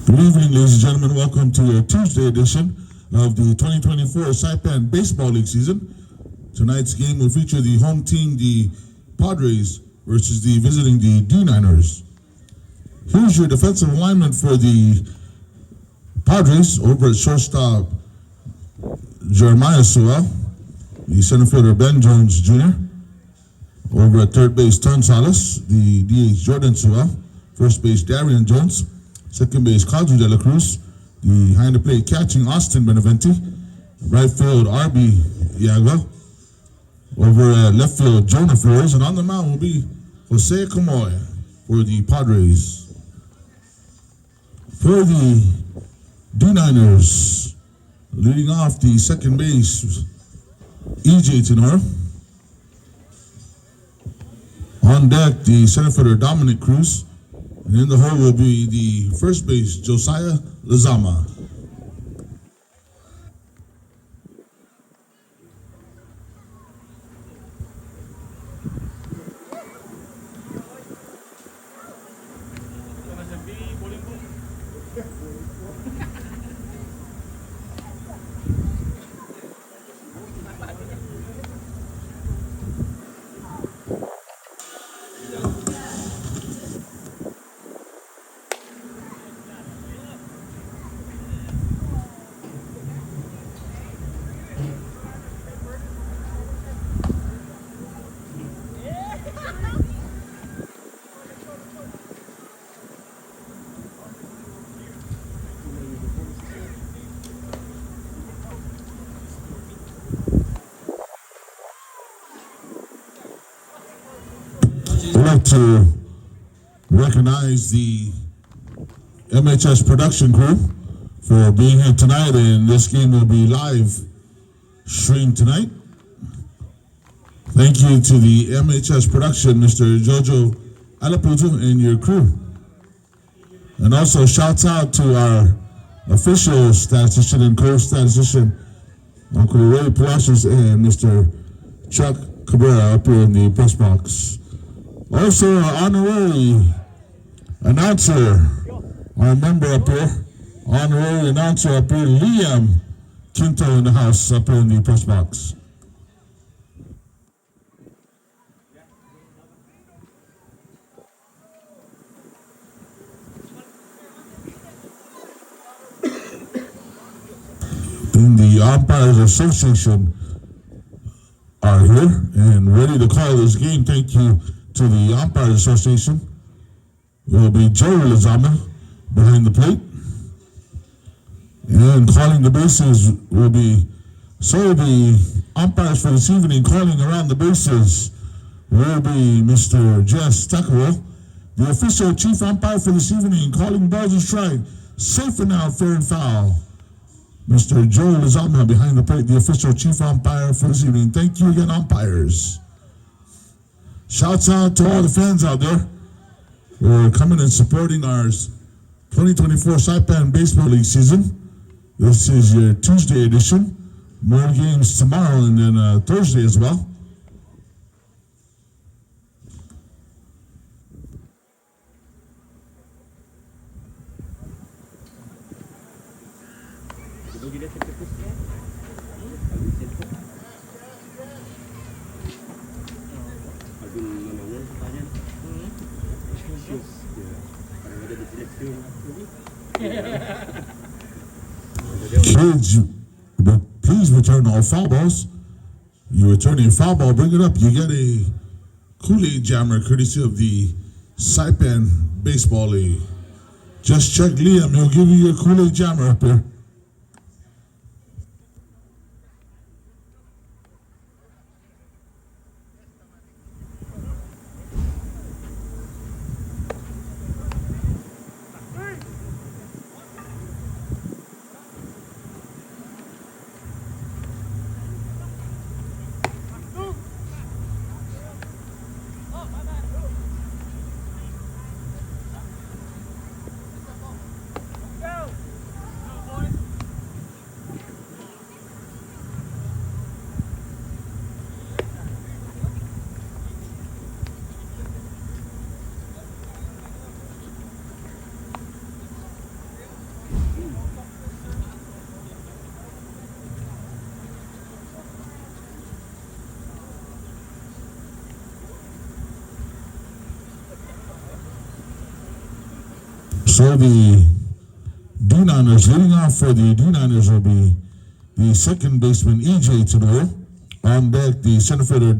Good evening, ladies and gentlemen. Welcome to a Tuesday edition of the 2024 SAIPAN Baseball League season. Tonight's game will feature the home team, the Padres, versus the visiting the D9ers. Here's your defensive alignment for the Padres. Over at shortstop, Jeremiah Sewell. The center fielder, Ben Jones Jr. Over at third base, Ton Salas. The DH, Jordan Sewell. First base, Darian Jones. Second base, Cadu de la Cruz. The behind the plate catching, Austin Beneventi. Right field, RB Yagua. Over at left field, Jonah Flores. And on the mound will be Jose Camoy for the Padres. For the D9ers, leading off the second base, EJ Tenor. On deck, the center fielder, Dominic Cruz. And in the hole will be the first base, Josiah Lizama. I'd like to recognize the MHS production crew for being here tonight, and this game will be live streamed tonight. Thank you to the MHS production, Mr. Jojo Alaputo and your crew. And also shouts out to our official statistician and co-statistician, Uncle Ray Palacios and Mr. Chuck Cabrera up here in the press box. Also, our honorary announcer, our member up here, honorary announcer up here, Liam Quinto in the house up here in the press box. And the Umpires Association are here and ready to call this game. Thank you to the Umpires Association. It will be Joe Lizama behind the plate. And calling the bases will be, so the umpires for this evening calling around the bases will be Mr. Jess Takaro. The official chief umpire for this evening calling balls and strike, safe and out, fair and foul. Mr. Joe Lizama behind the plate, the official chief umpire for this evening. Thank you again, umpires. Shouts out to all the fans out there who are coming and supporting our 2024 SAIPAN Baseball League season. This is your Tuesday edition. More games tomorrow and then Thursday as well. Kids, please return all foul balls. You return a foul ball, bring it up. You get a Kool-Aid jammer courtesy of the SAIPAN Baseball League. Just check Liam, he'll give you your Kool-Aid jammer up here. So the D9ers, leading off for the D9ers will be the second baseman EJ Tenoro. On deck, the center fielder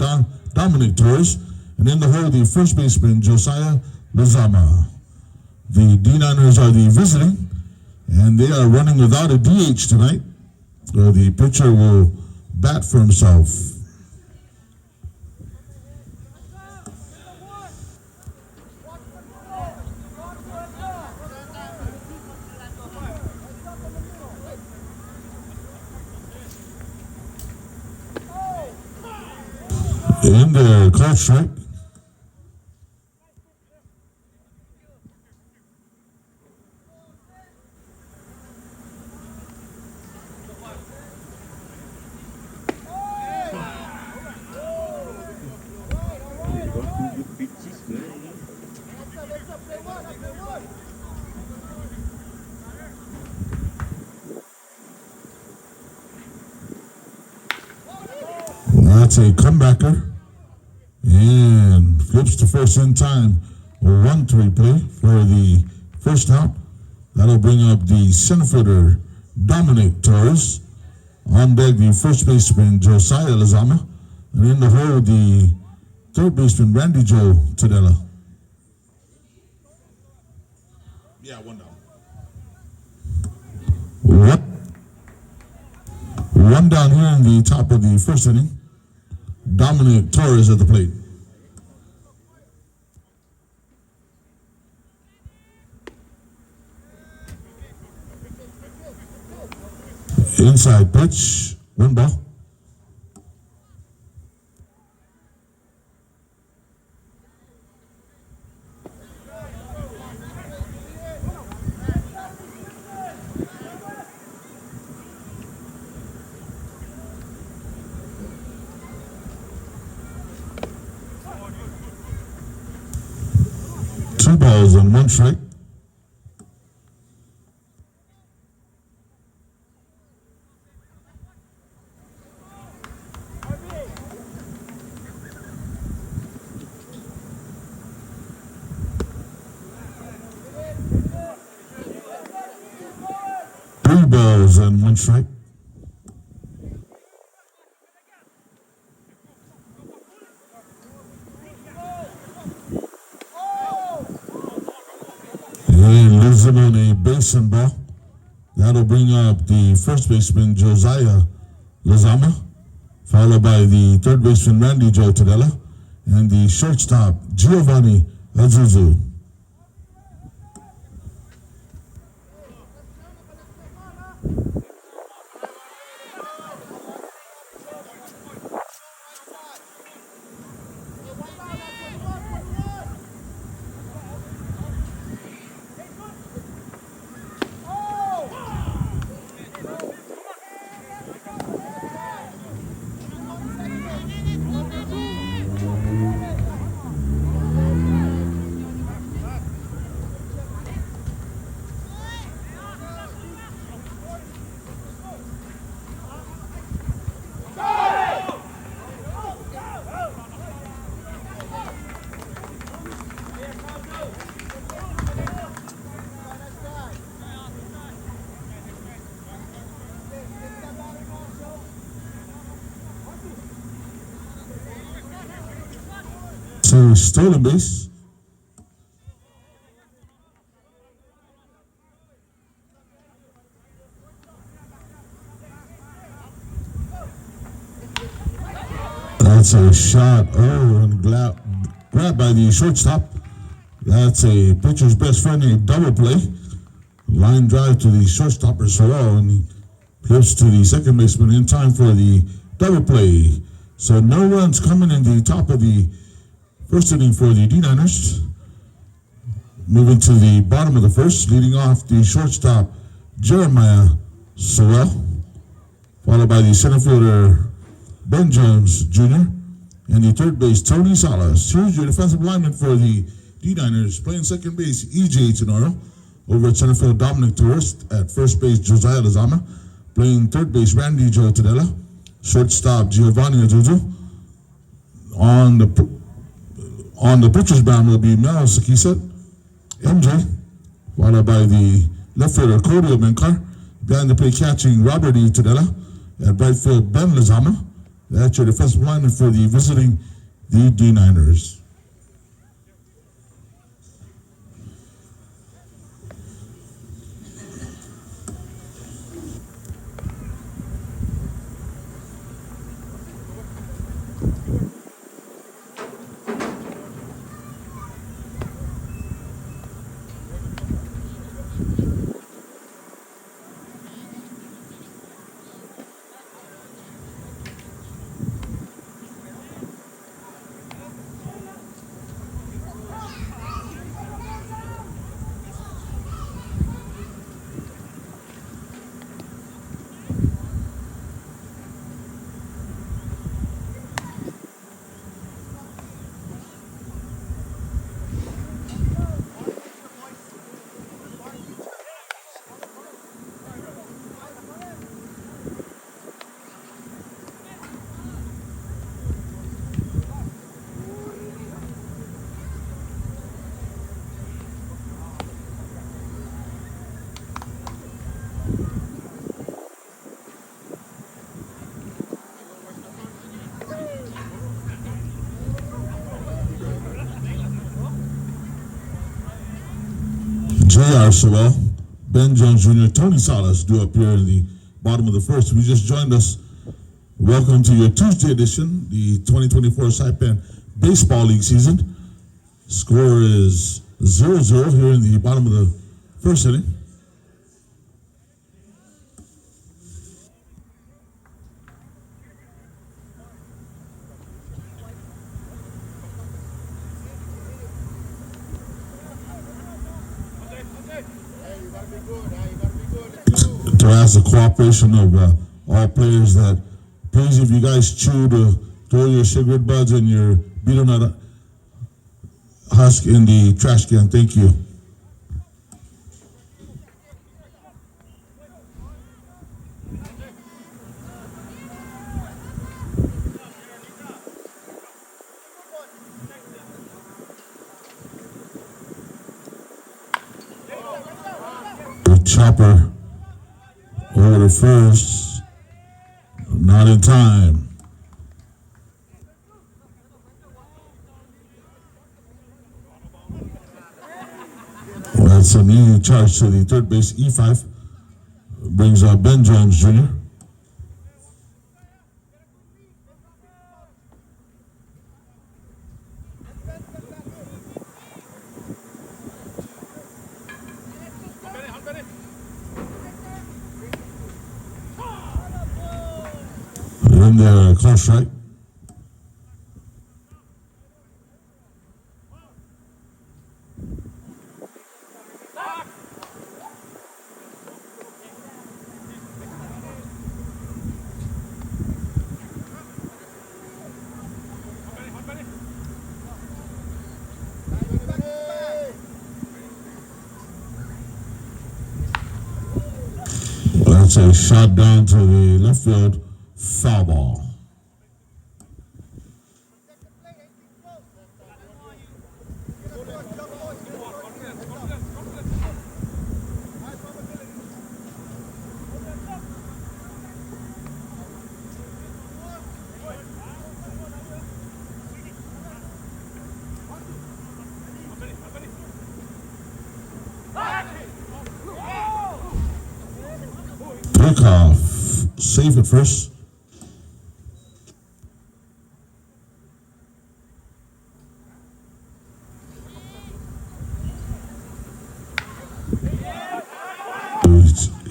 Dominic Torres. And in the hole, the first baseman Josiah Lozama. The D9ers are the visiting, and they are running without a DH tonight. So the pitcher will bat for himself. In the call strike. That's a comebacker. And flips to first in time. A 1-3 play for the first out. That'll bring up the center fielder Dominic Torres. On deck, the first baseman Josiah Lozama. And in the hole, the third baseman Randy Joe Tadella. Yeah, one down. One down here in the top of the first inning. Dominic Torres at the plate. Inside pitch, 1 ball. Two balls and 1 strike. Three balls and 1 strike. And leaves him on a base and ball. That'll bring up the first baseman Josiah Lozama, followed by the third baseman Randy Joe Tadella, and the shortstop Giovanni Azuzu. So stolen base. That's a shot. Oh, and grabbed by the shortstop. That's a pitcher's best friend, a double play. Line drive to the shortstop as well, and he flips to the second baseman in time for the double play. So no runs coming in the top of the first inning for the D9ers. Moving to the bottom of the first, leading off the shortstop Jeremiah Sewell, followed by the center fielder Ben Jones Jr. and the third base Tony Salas. Here's your defensive lineman for the D9ers. Playing second base EJ Tenoro. Over at center field Dominic Torres. At first base Josiah Lozama. Playing third base Randy Joe Tadella. Shortstop Giovanni Azuzu. On the pitcher's mound will be Mel Sakisa, MJ. Wide followed by the left fielder Cody Omenkar. Behind the plate catching Robert E. Tudela. At right field, Ben Lazama. That's your defensive lineman for the visiting the D9ers. J.R. Sewell, Ben Jones Jr., Tony Salas do appear in the bottom of the first. If you just joined us, welcome to your Tuesday edition, the 2024 SAIPAN Baseball League season. Score is 0-0 here in the bottom of the first inning. To ask the cooperation of all players that please, if you guys chew, to throw your cigarette butts and your beetle nut husk in the trash can. Thank you. The chopper over the first, not in time. Well, that's an easy charge to the third base E5. Brings Ben Jones Jr. In there, close strike. That's a shot down to the left field, foul ball. Takeoff, safe at first.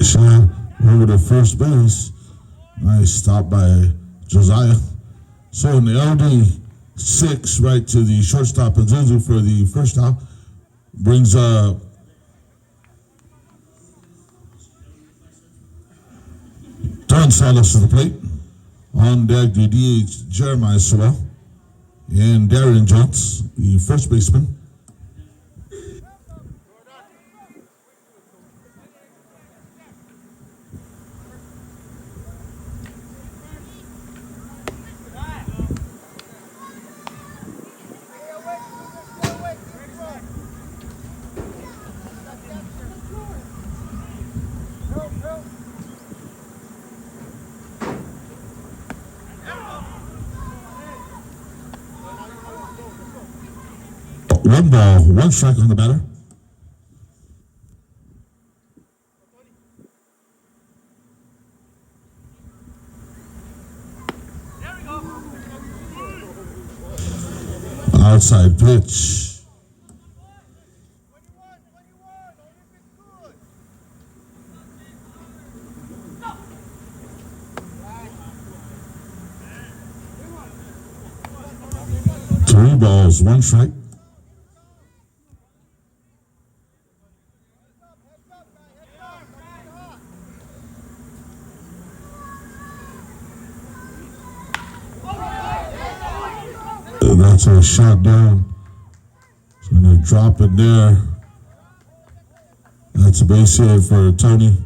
Shot over the first base. Nice stop by Josiah. So in the LD6 right to the shortstop Azuzu for the first out. Brings Don Salas to the plate. On deck the DH Jeremiah Sewell and Darian Jones, the first baseman. One ball, one strike on the batter. Outside pitch. Three balls, one strike. That's a shot down. It's going to drop it there. That's a base hit for Tony.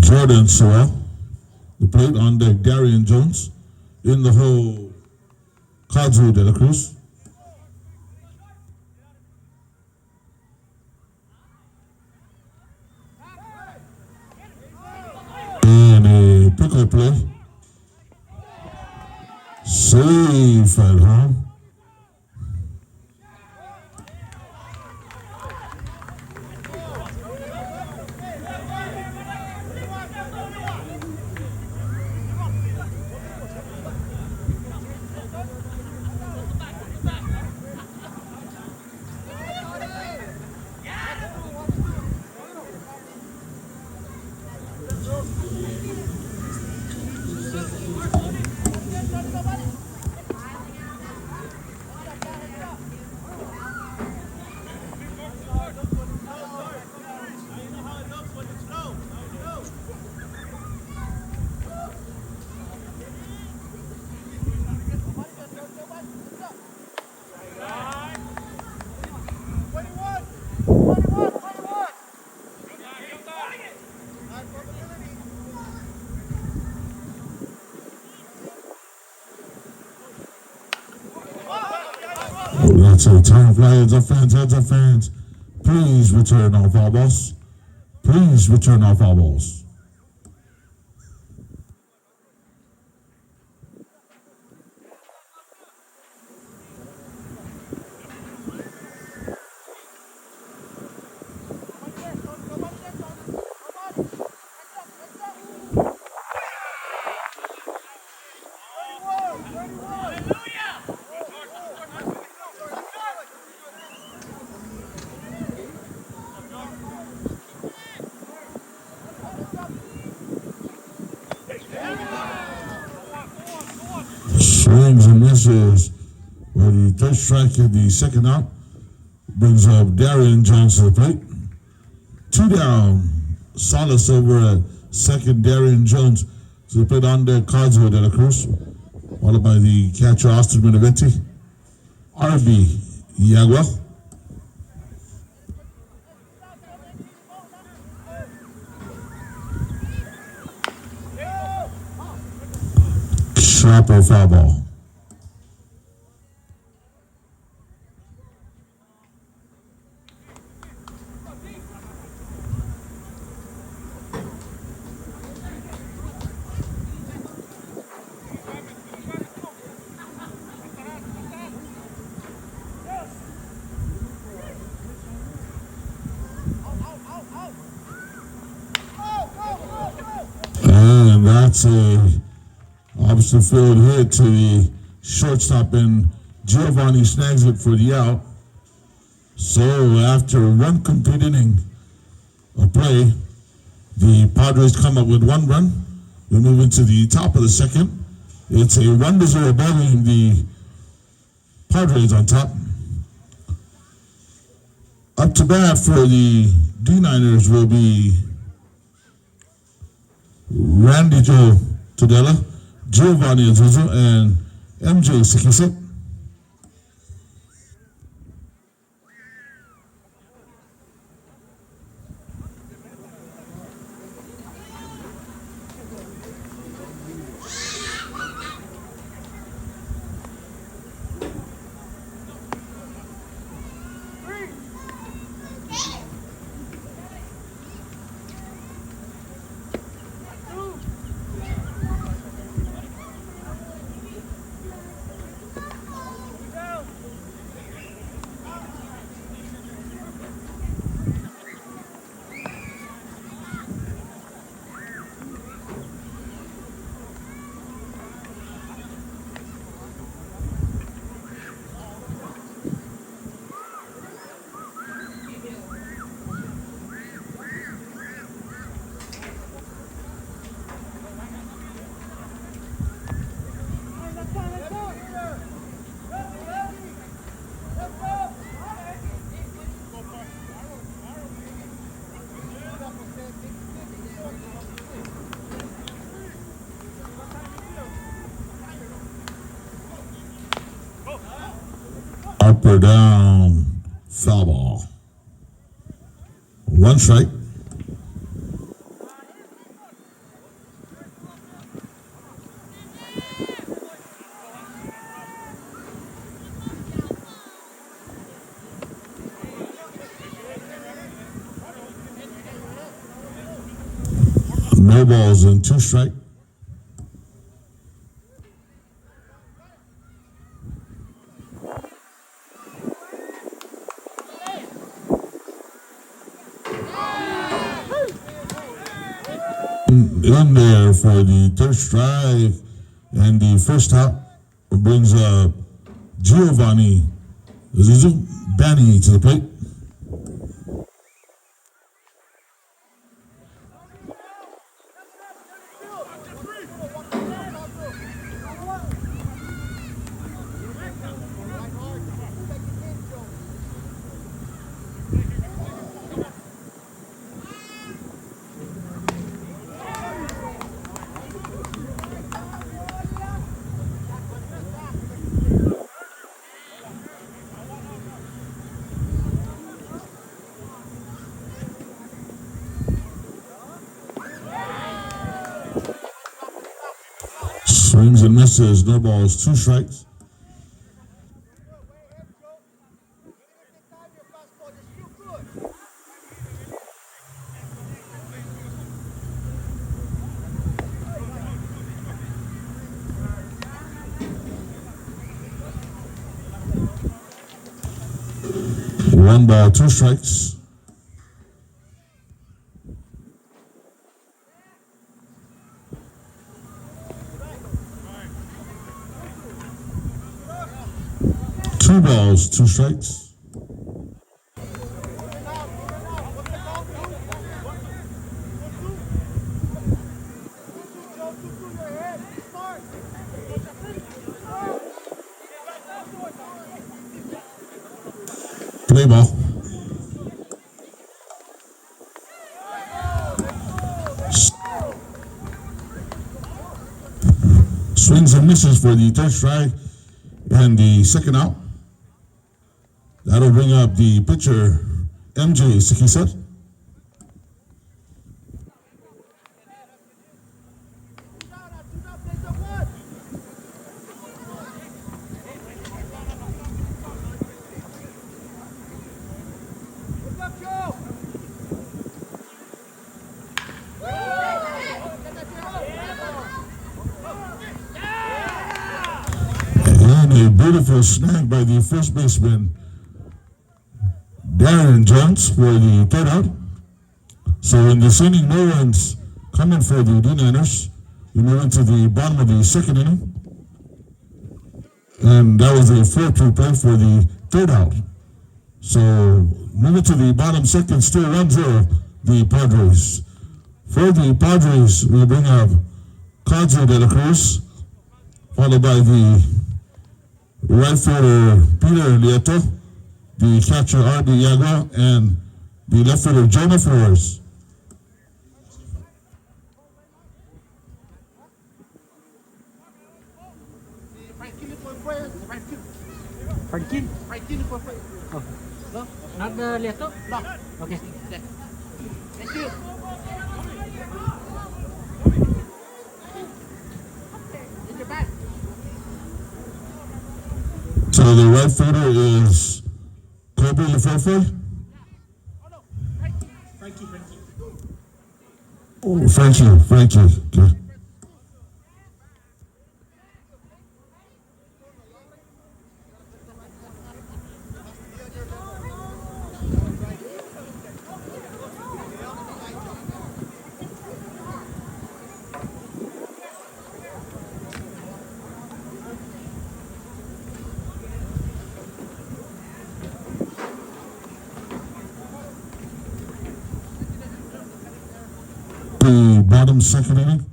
Jordan Sewell, the plate on deck, Darian Jones, in the hole, Cosmo de la Cruz. And a pickle play, safe at home. That's a time fly. Heads up, fans. Please return all foul balls. Please return all foul balls. Swings and misses for the third strike in the second out. Brings up Darian Jones to the plate. Two down. Salas over at second. Darian Jones to the plate on deck. Cosmo de la Cruz. Followed by the catcher Austin Benavente. RB Yaguel. Sharper foul ball. And that's a opposite field hit to the shortstop, and Giovanni snags it for the out. So after one complete inning of play, the Padres come up with one run. We move into the top of the second. It's a 1-0 ball game. The Padres on top. Up to bat for the D9ers will be Randy Joe Tudela, Giovanni Azuzo, and MJ Sikisek. Up or down, foul ball. One strike. No balls and two strike. In there for the third strike, and the first out brings Giovanni Zizu Banny to the plate. Swings and misses, no balls, two strikes. One ball, two strikes. Two balls, two strikes. Play ball. Swings and misses for the third strike and the second out. That'll bring up the pitcher, MJ Sikisat. And a beautiful snag by the first baseman, Darren Jones, for the third out. So in this inning, no runs coming for the D9ers. We move into the bottom of the second inning. And that was a 4-2 play for the third out. So moving to the bottom second, still 1-0, the Padres. For the Padres, we bring up Kaji de la Cruz, followed by the right fielder Peter Lieto, the catcher R.D. Yago, and the left fielder Jonah Flores. Frankie? Oh. No? Not Lieto? No. Okay. Thank you. In your back. So the right fielder is Kobe Lefefe? Frankie. Oh, Frankie. Okay. The bottom second inning,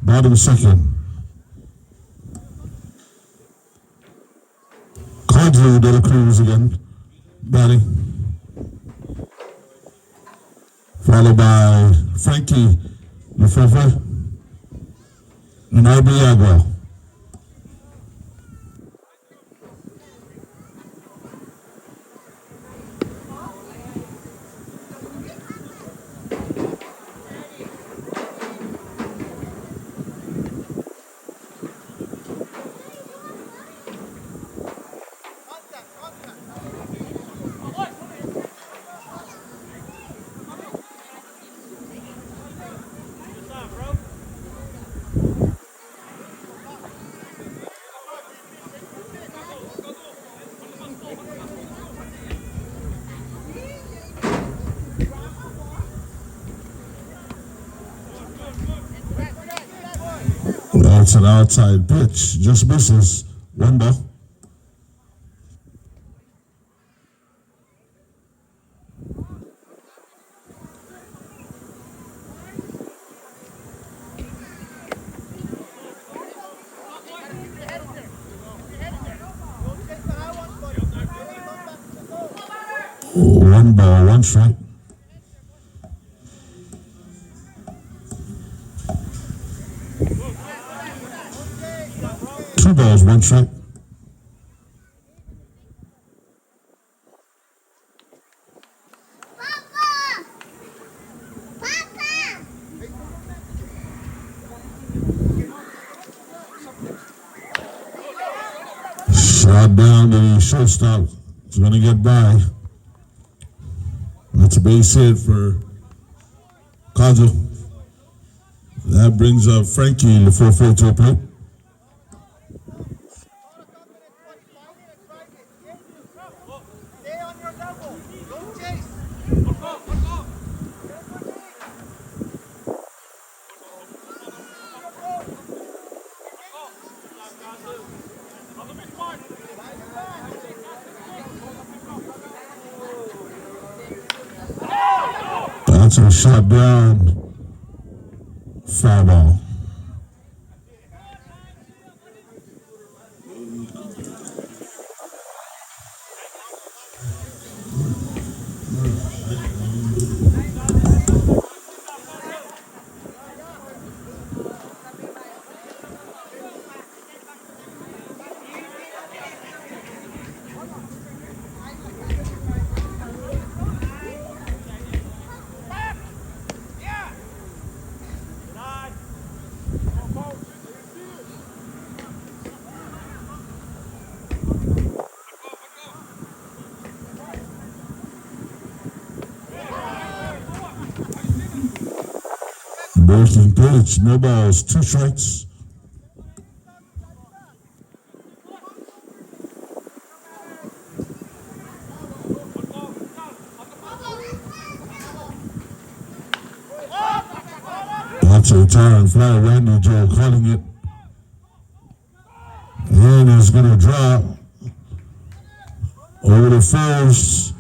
bottom second. Kaji de la Cruz again, batting. Followed by Frankie Lefefe and R.B. Agua. That's an outside pitch. Just misses. 1 ball. One ball, 1 strike. Two balls, 1 strike. Shot down to the shortstop. It's going to get by. That's a base hit for Kazu. That brings up Frankie, the 4-4 to a plate. That's a shot down. Foul ball. Bursting pitch, no balls, 2 strikes. That's a tire fly, Randy Joe calling it. And it's going to drop over the first.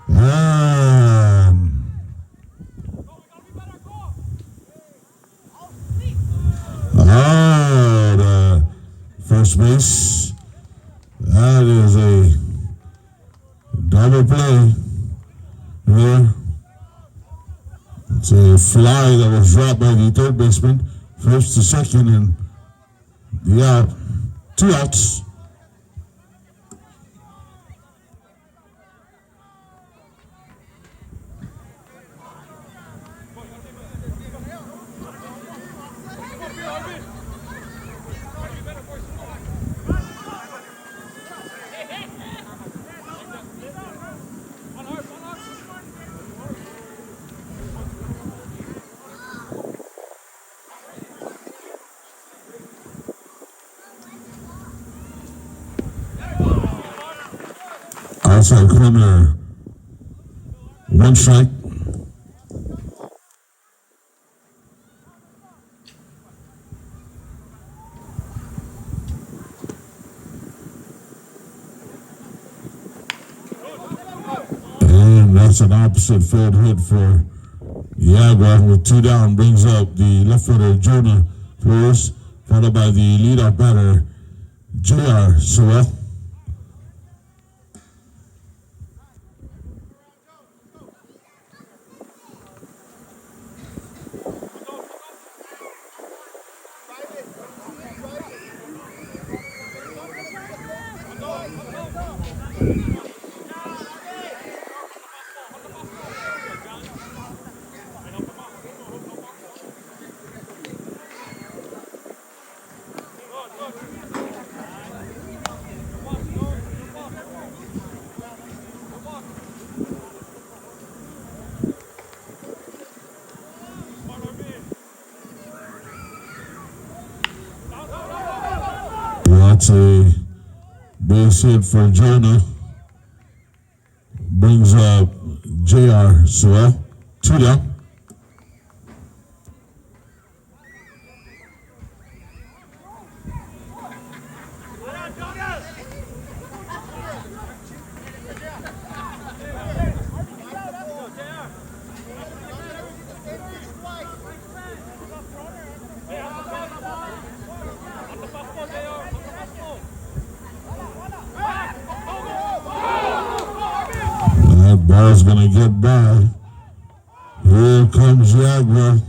And the first base. That is a double play there. It's a fly that was dropped by the third baseman. First to second and the out. 2 outs. Outside corner, 1 strike. And that's an opposite field hit for Yagua with 2 down. Brings up the left fielder Jonah Flores, followed by the leadoff batter J.R. Sewell. That's a base hit for Jonah. Brings up J.R. Sewell. 2 down. Ball's gonna get by. Here comes Jaguar.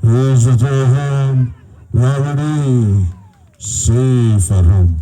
Here's the throw home. Robert E. Safe at home.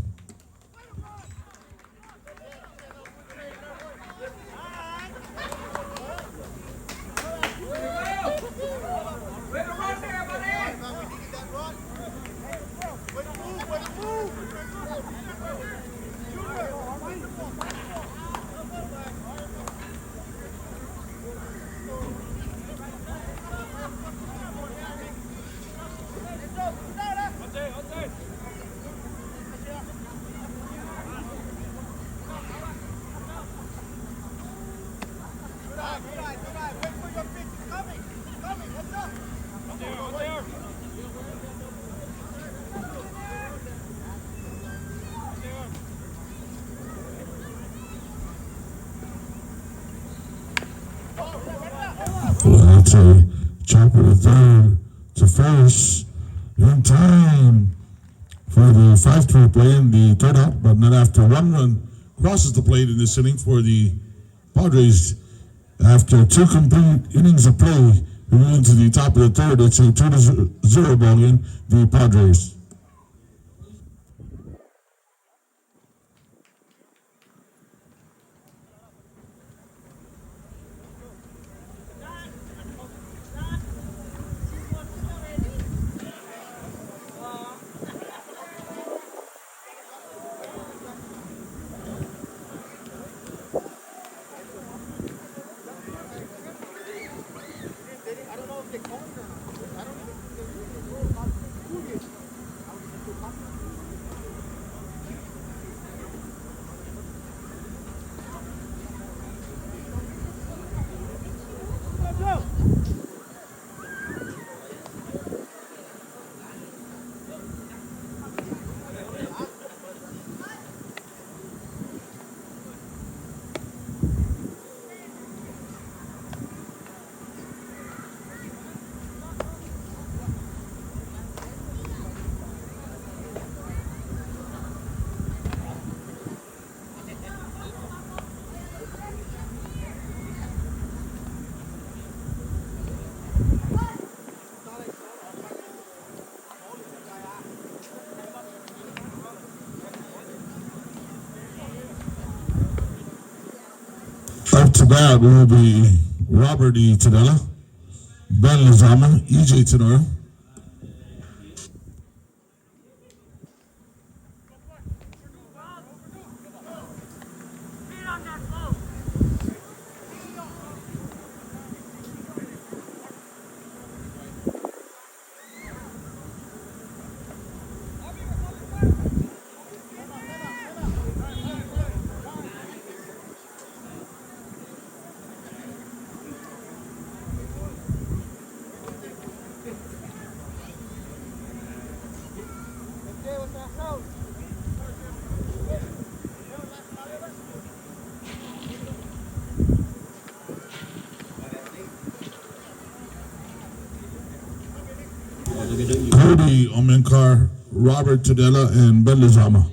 Well, to chopper the third to first in time for the 5-3 play in the third out, but not after one run crosses the plate in this inning for the Padres. After 2 complete innings of play, moving into the top of the third, it's a 2-0 ball game, the Padres. Up to bat will be Robert E. Tadella, Ben Lozama, EJ Tenora. Cody Omenkar, Robert Tadella, and Ben Lozama.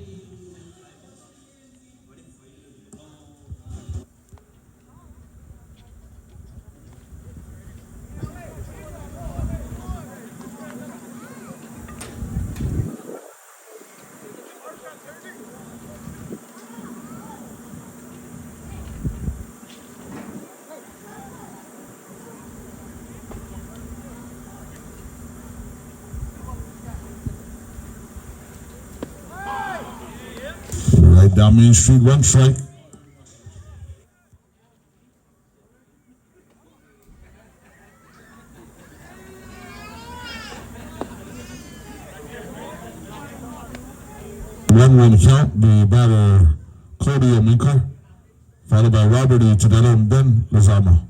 Right down Main Street, 1 strike. One count, the batter Cody Omenkar, followed by Robert E. Tadella and Ben Lozama.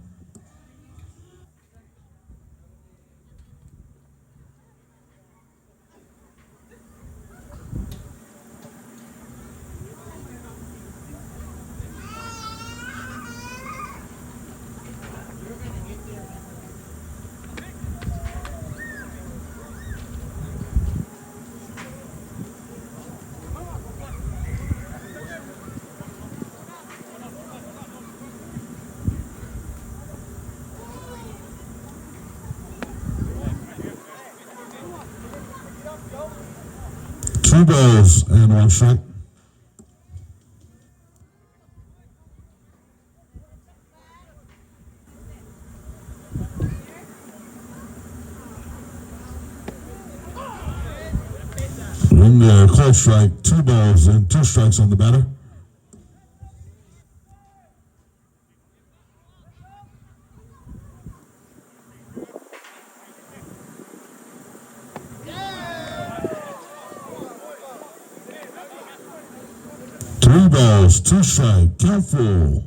Two balls and one strike. In the call strike, 2 balls and 2 strikes on the batter. Three balls, 2 strikes, count full.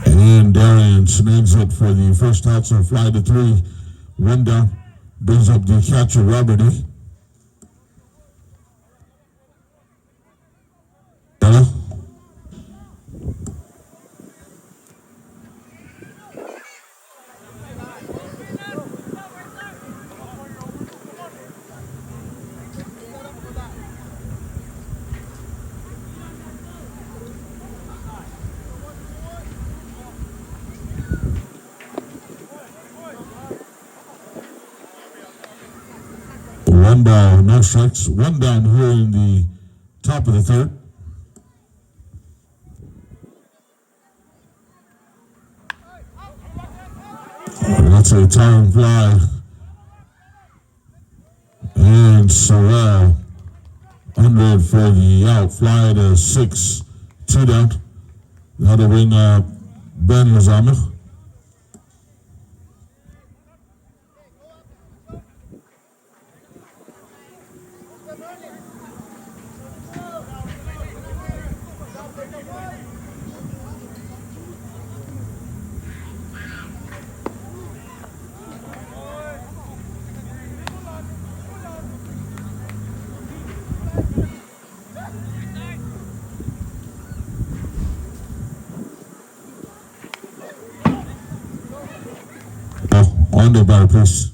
And Darian snags it for the first out, so fly to 3. 1 down, brings up the catcher, Roberty. Hello? One ball, no strikes. 1 down here in the top of the 3rd. That's a time fly. And Sorrell under it for the out. Fly to 6. 2 down. That'll bring Ben Lazama. On the batter, please.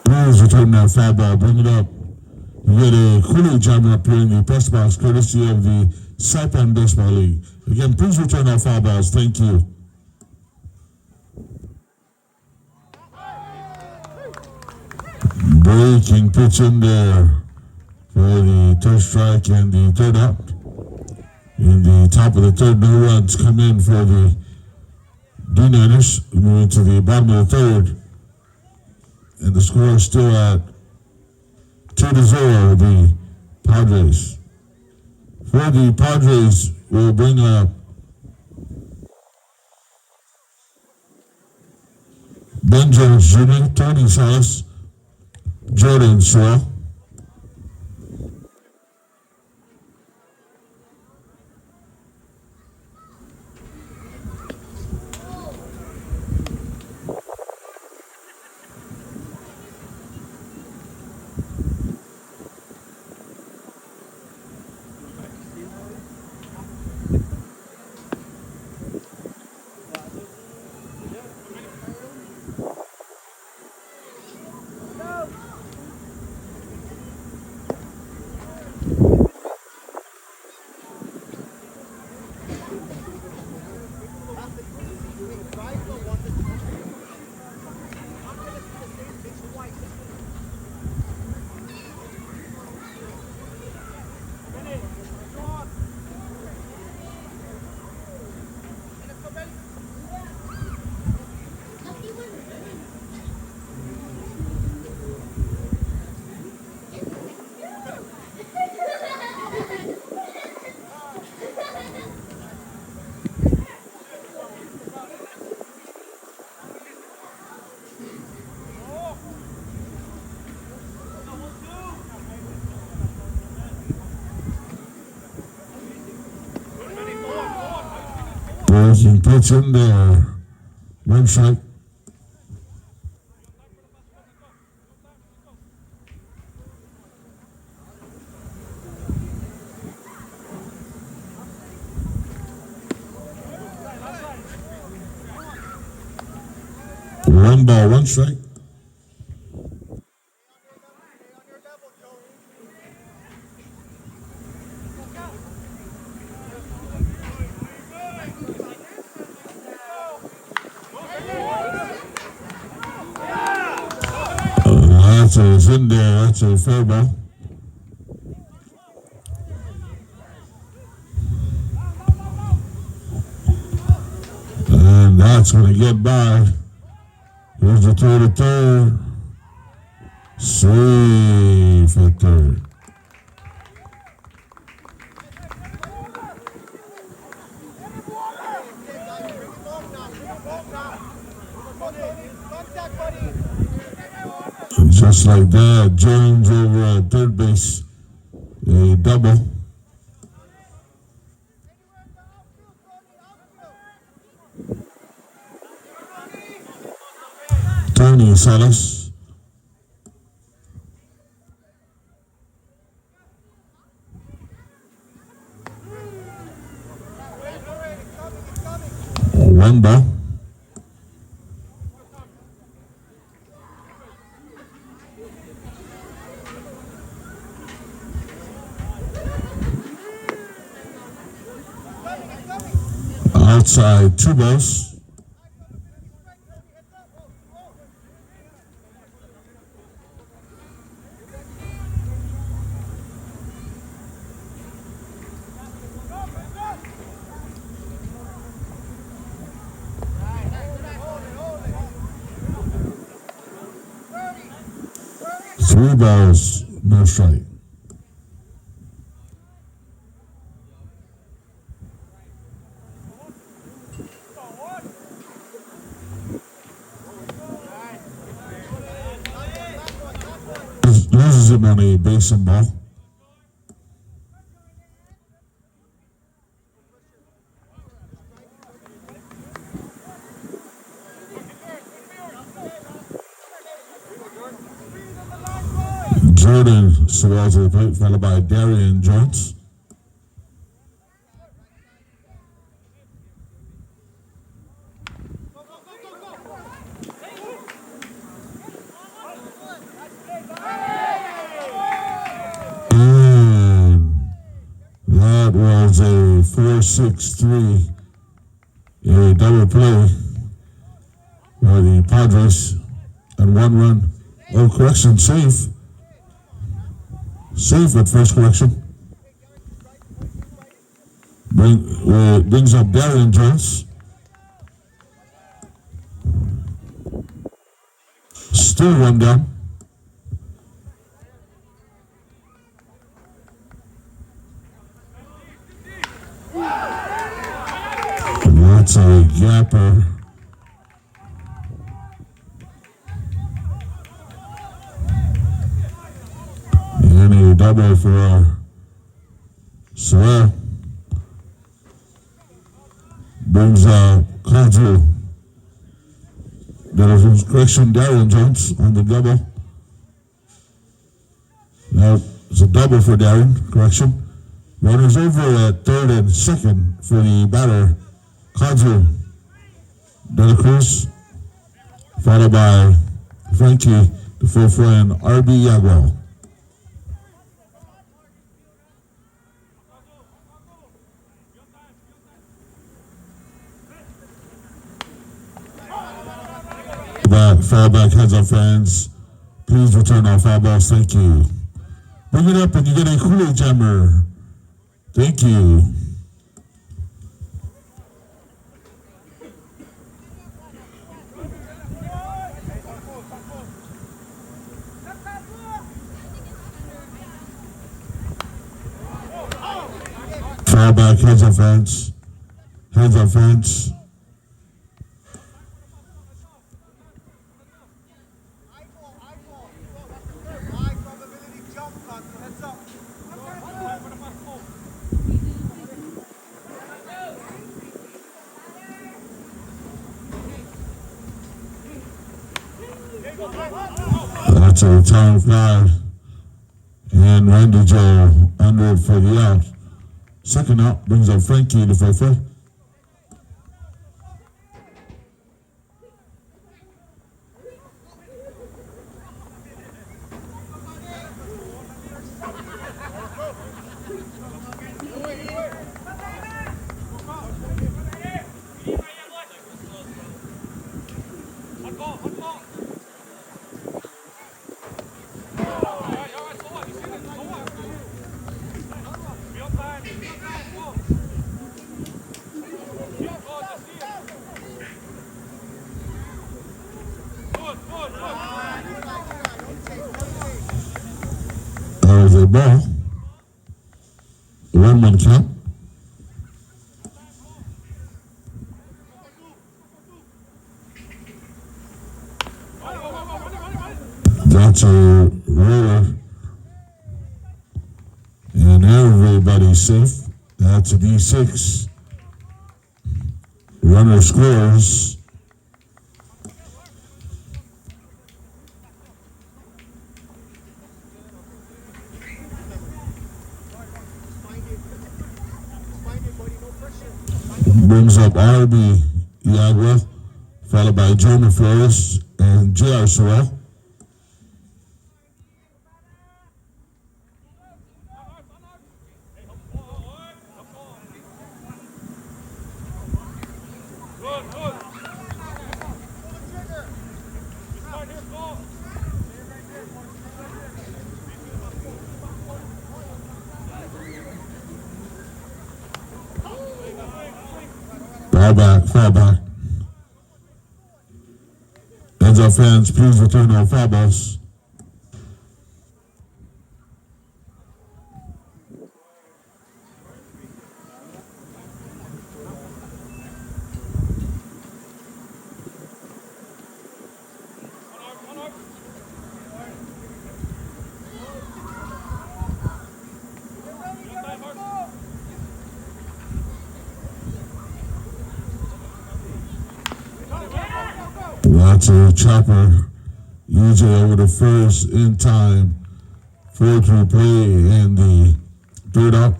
Please return that foul ball, bring it up. You get a cooling jamming up here in the press box, courtesy of the SAIPAN Baseball League. Again, please return our foul balls. Thank you. Breaking pitch in there for the 3rd strike and the 3rd out. In the top of the 3rd, no runs come in for the D9ers. We move into the bottom of the 3rd. And the score is still at 2-0, the Padres. For the Padres, we'll bring up Ben Jones Jr., Tony Salas, Jordan Sorrell. Breaking pitch in there. 1 strike. One ball, one strike. That's in there. That's a fair ball. And that's going to get by. Here's the throw to third. Safe at third. Just like that, Jones over at third base. A double. Tony Salas. One ball. Outside, two balls. Three balls, no strike. Loses him on a base and ball. Jordan swells to the plate, followed by Darian Jones. That was a 4-6-3, a double play for the Padres, and one run. Oh, correction, safe. Safe at first correction. Brings up Darian Jones. Still one down. That's a gapper. And a double for Sorrell. Brings Caldwell. There was correction, Darian Jones on the double. Now it's a double for Darian, correction. Runners over at third and second for the batter, Caldwell. De La Cruz, followed by Frankie, the full friend, RB Yagual. Foul back, heads up fans. Please return our foul balls, thank you. Bring it up and you get a Kool-Aid jammer. Thank you. Foul back, heads up fans. Heads up fans. That's a time fly. And Randy Joe under it for the out. Second out brings up Frankie to Fefe. ball. 1-1 count. That's a roller. And everybody's safe. That's a D6. Runner scores. Brings up RB Iagua, followed by Jonah Flores and J.R. Sorrell. Foul back. Heads up fans, please return our foul balls. That's a chopper. EJ over the first in time. 4-3 play in the third out,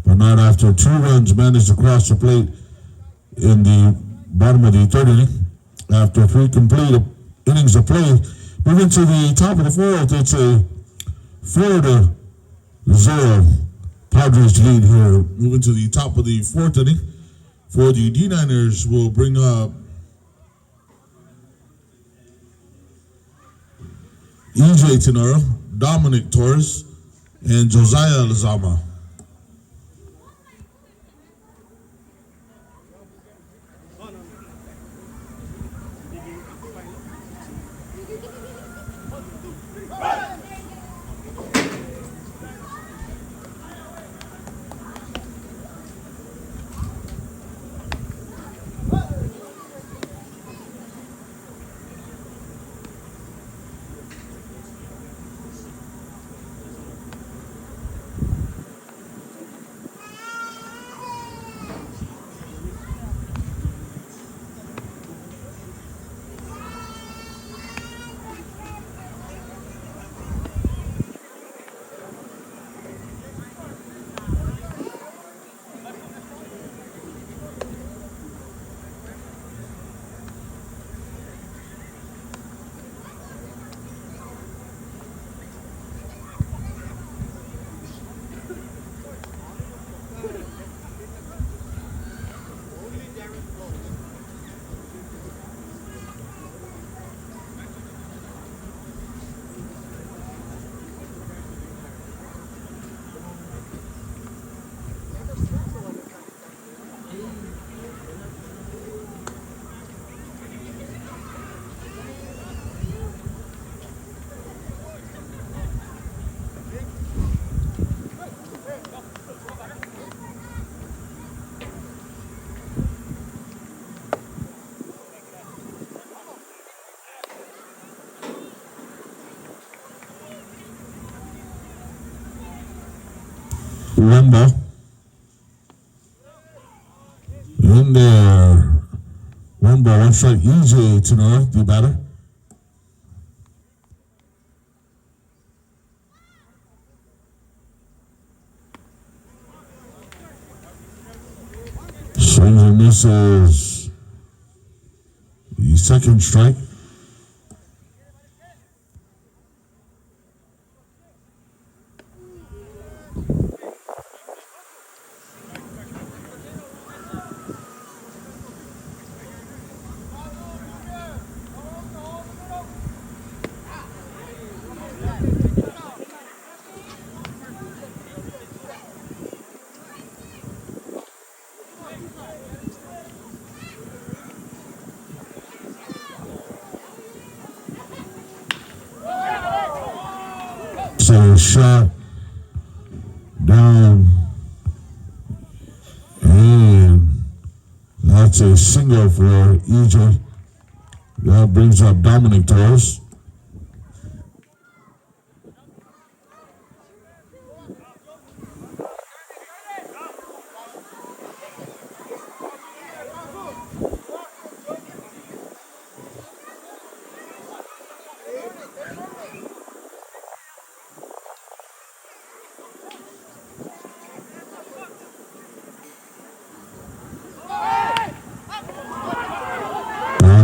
but not after 2 runs managed to cross the plate in the bottom of the third inning. After 3 complete innings of play, moving to the top of the fourth, it's a 4-0 Padres lead here. Moving to the top of the fourth inning for the D9ers will bring up EJ Tenoro, Dominic Torres, and Josiah Lazama. One ball. In there. 1 ball, 1 strike. EJ Tenora, the batter. Swings and misses. The second strike. So shot That's a single for EJ. That brings up Dominic Torres.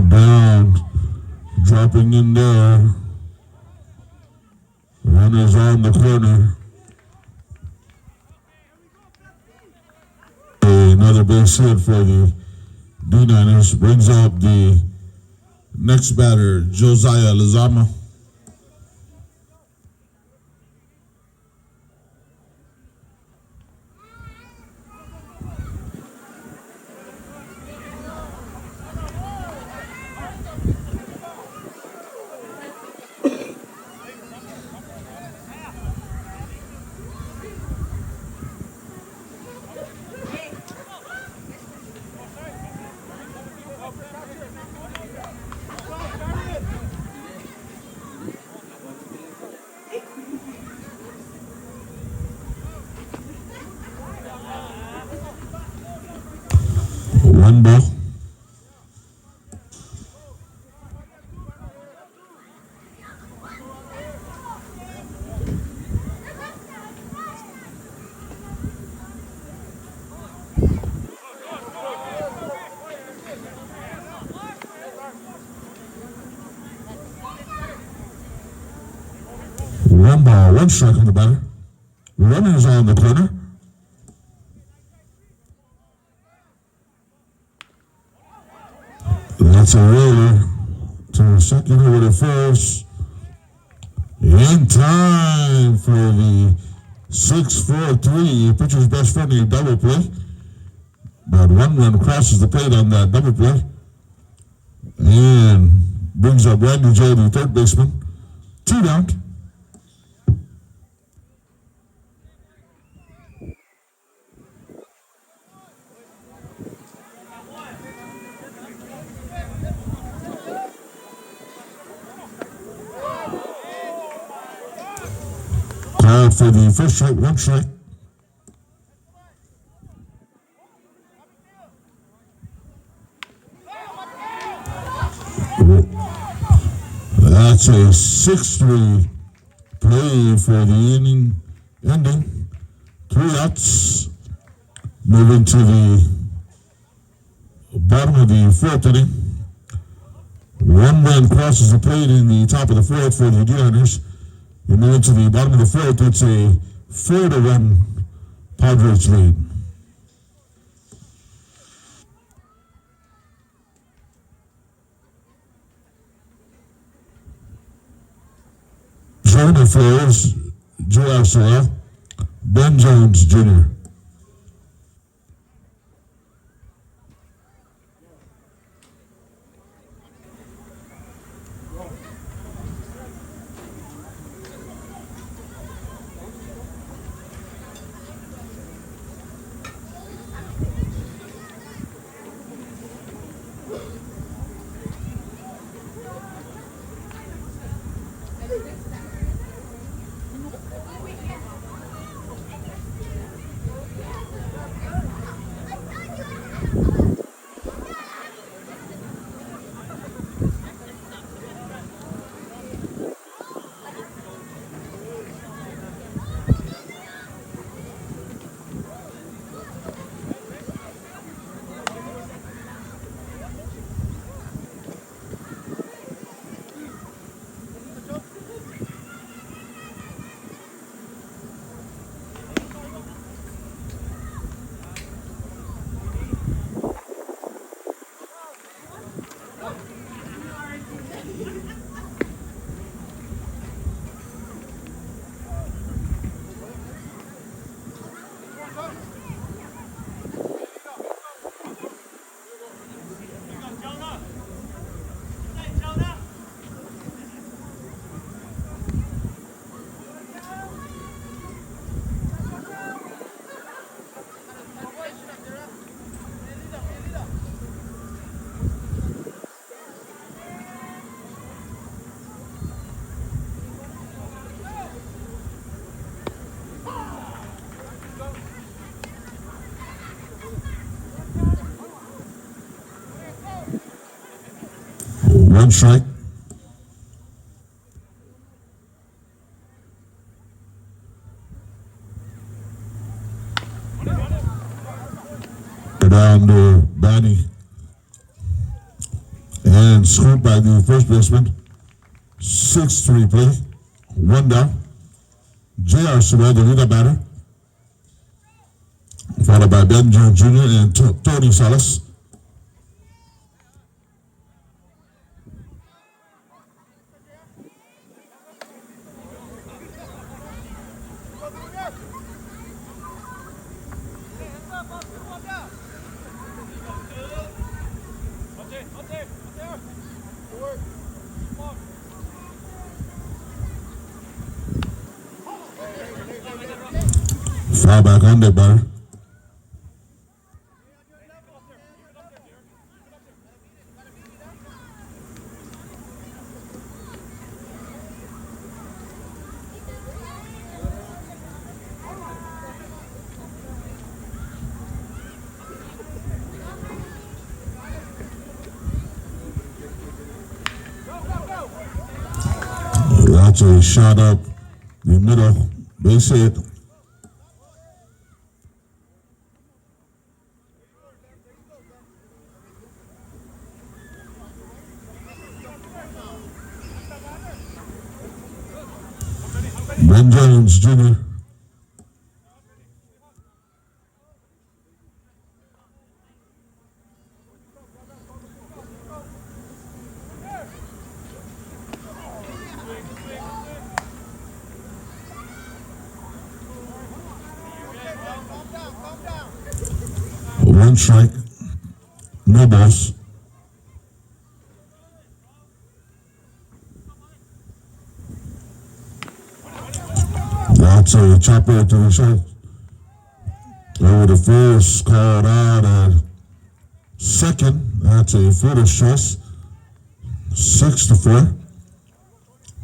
Down, dropping in there. Runners on the corner. Another base hit for the D9ers. Brings up the next batter, Josiah Lizama. One ball. One ball, one strike on the batter. Runners on the corner. That's a roller to second over to first. In time for the 6-4-3. Pitcher's best friendly double play. But one run crosses the plate on that double play. And brings up Randy J, the third baseman. 2 down. Called for the first strike, one strike. That's a 6-3 play for the inning ending. 3 outs. Moving to the bottom of the fourth inning. One run crosses the plate in the top of the fourth for the D9ers. You move into the bottom of the fourth. It's a 4-1 Padres lead. Joining floors, Joe Arcelor, Ben Jones Jr. One strike. Down to Batty and scooped by the first baseman. 6-3 play. One down. J.R. Sewell, the leadoff batter, followed by Ben Jones Jr. and Tony Salas. Foul back on there, batter. That's a shot up the middle, base hit. Ben Jones Jr. One strike, no balls. That's a chopper to the shot. Over the first, called out at second. That's a fielder's choice. 6-4.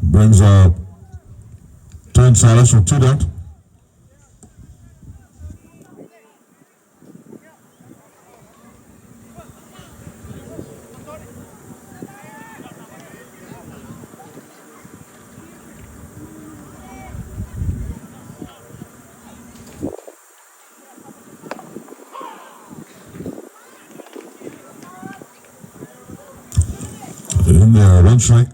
Brings up Tony Salas with 2 down. In there, one strike.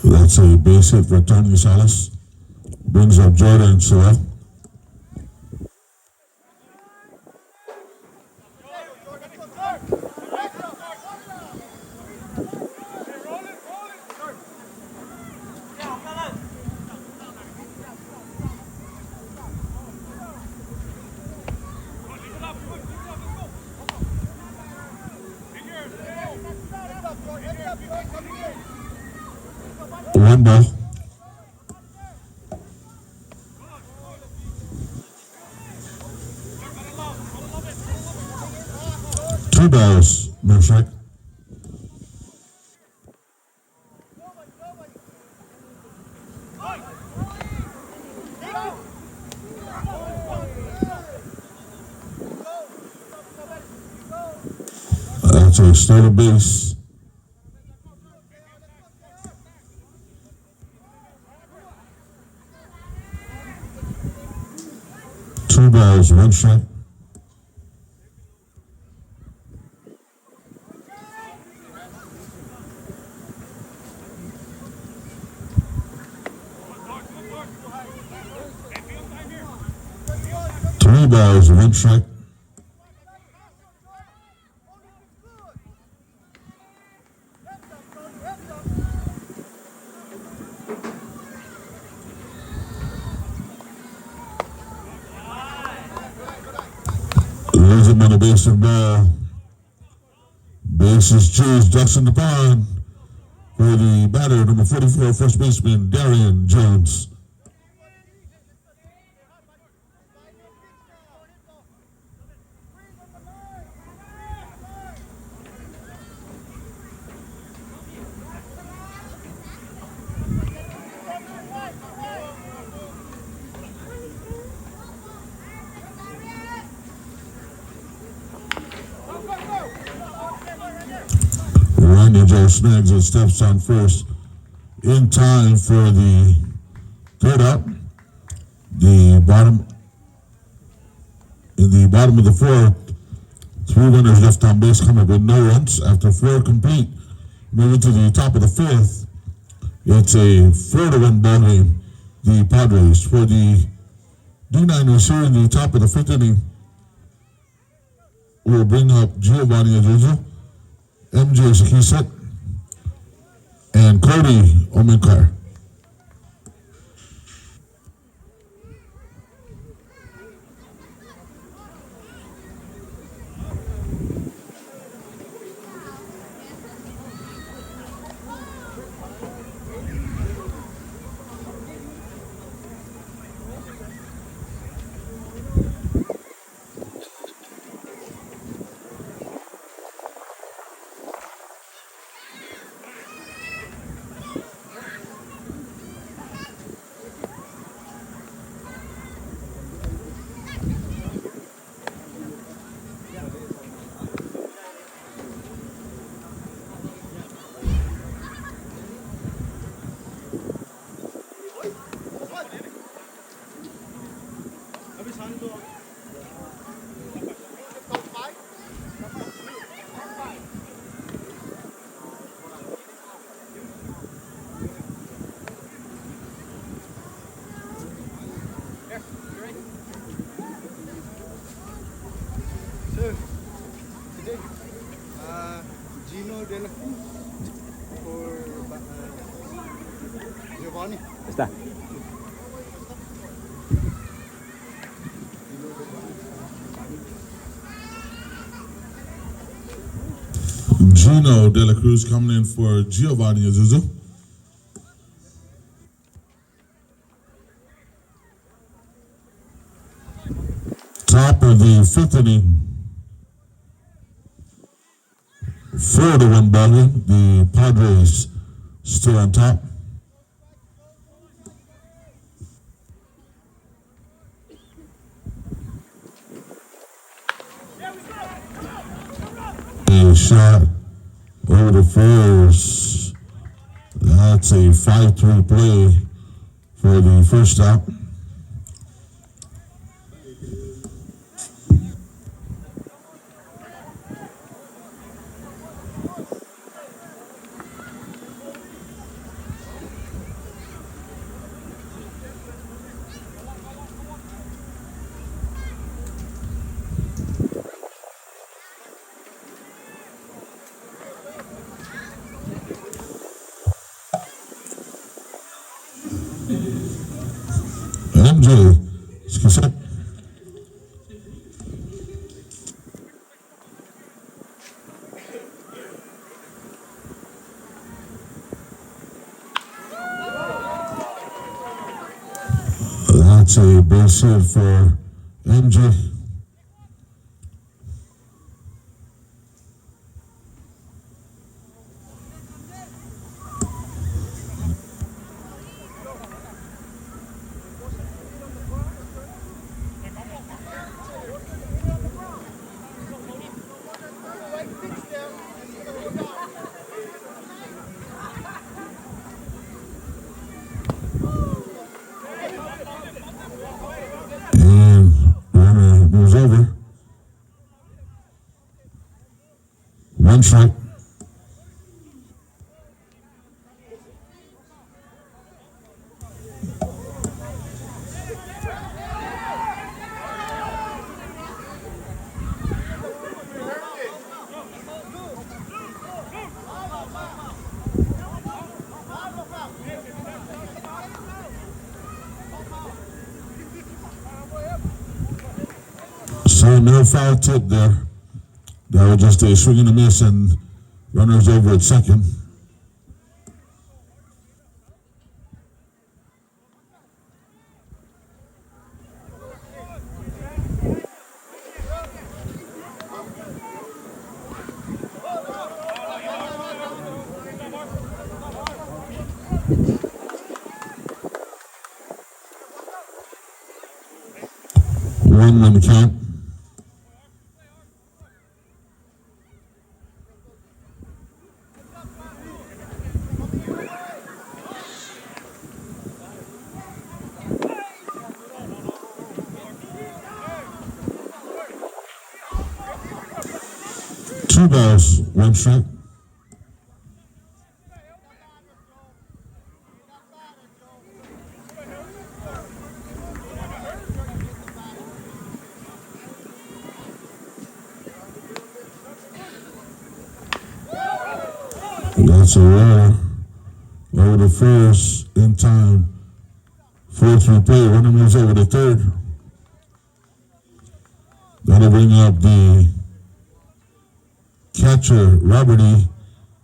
That's a base hit for Tony Salas. Brings up Jordan Sewell. One ball. Two balls, no strike. That's a stolen base. Two balls, one strike. Three balls, one strike. Loses him on the base of the ball. Bases choose Jackson the pond for the batter, number 44, first baseman Darian Jones. manager snags and steps on first in time for the third out. In the bottom of the fourth, 3 runners left on base come up with no runs. After 4 complete, moving to the top of the fifth, it's a 4-1 ball game. The Padres for the D9ers here in the top of the fifth inning will bring up Giovanni Azuzo, MJ Sakisek, and Cody Omenkar. Gino de la Cruz for Giovanni. Está. Gino De La Cruz coming in for Giovanni Azuzo. Top of the fifth inning. 4-1 ball game. The Padres still on top. A shot over the fence. That's a 5-3 play for the first out. MJ, Skisek. That's a base hit for MJ. And runner moves over. 1 strike. So no foul tip there. That was just a swing and a miss, and runners over at second. One on the count. 2 balls, 1 strike. That's a runner over the first in time. 4-3 play. Runner moves over the third. That'll bring up the catcher, Robert E.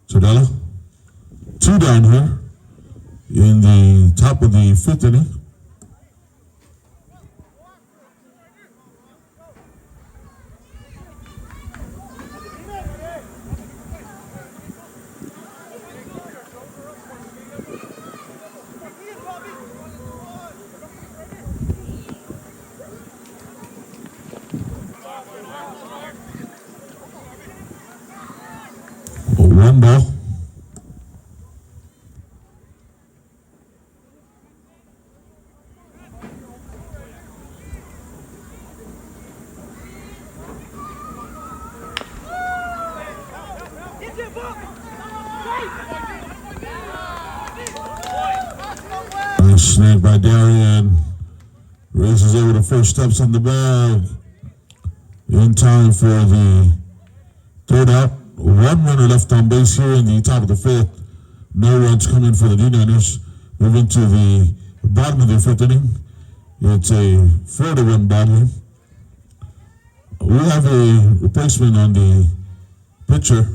Tadella. 2 down here in the top of the 5th inning. One ball. Nice snag by Darian. Races over the first steps on the bag. In time for the 3rd out. 1 runner left on base here in the top of the 5th. No runs coming for the D9ers. Moving to the bottom of the 5th inning. It's a 4-1 ball game. We have a replacement on the pitcher.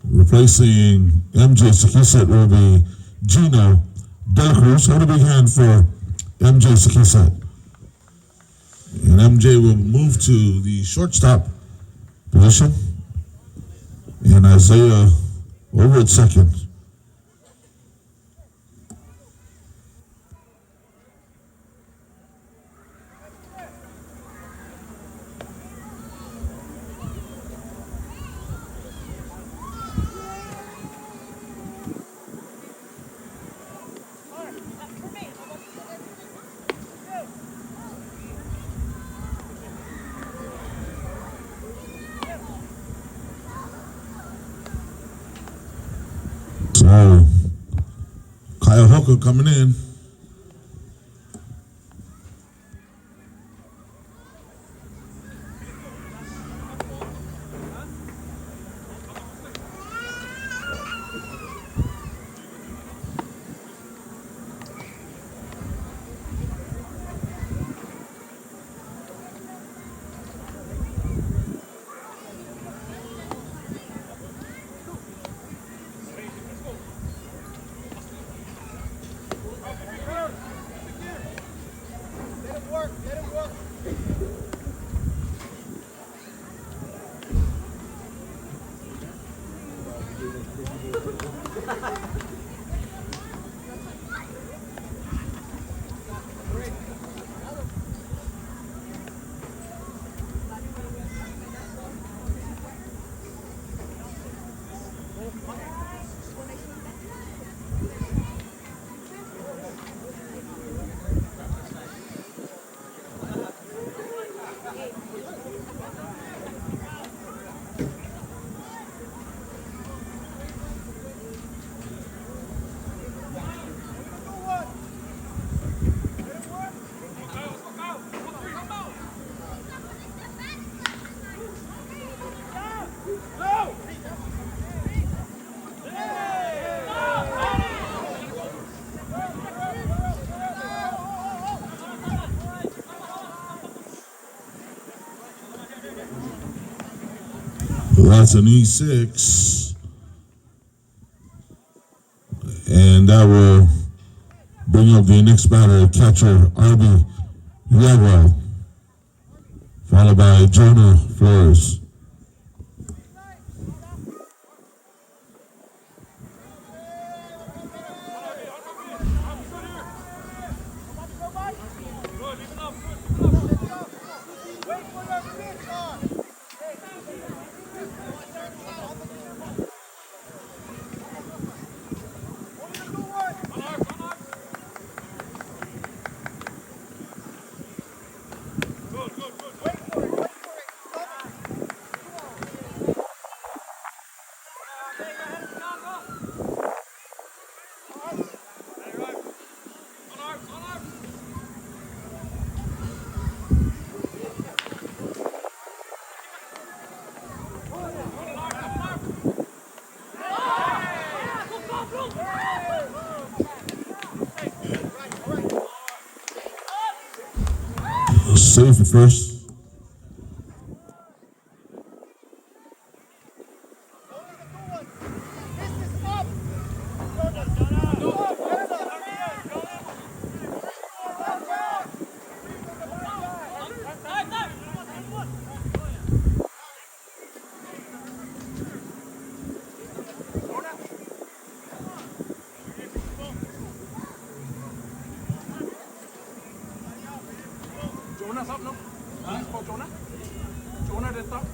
Replacing MJ Sakisat will be Gino De La Cruz. Hold a big hand for MJ Sakisat. And MJ will move to the shortstop position. And Isaiah over at second. So, Kyle Hooker coming in. That's an E6. And that will bring up the next batter, catcher Arby Yagwell, followed by Jonah Flores. safe at first. Jonas up, no? Huh? For Jonah? Jonah the top?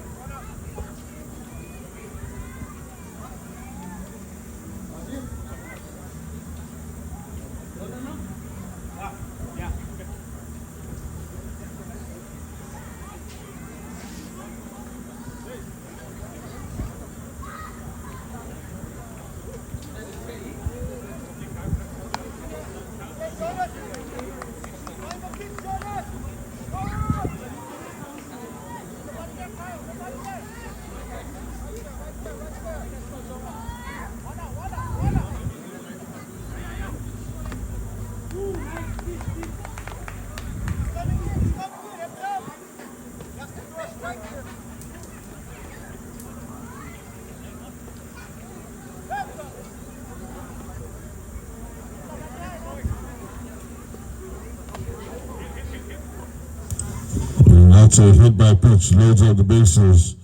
That's a hit by pitch, loads up the bases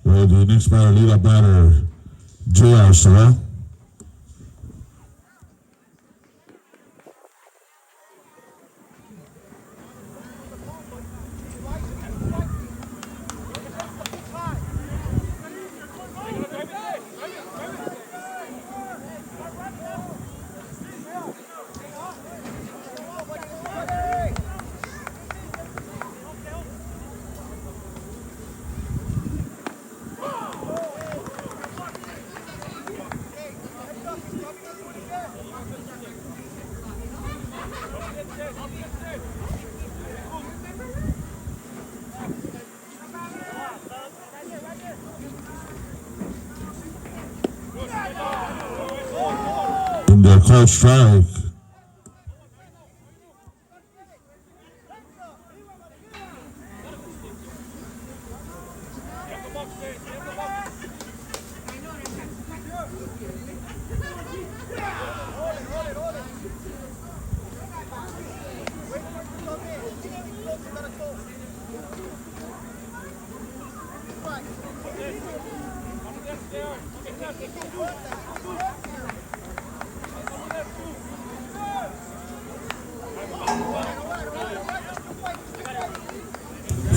for the next batter, lead-up batter, J.R. Sorrell. And the called strike.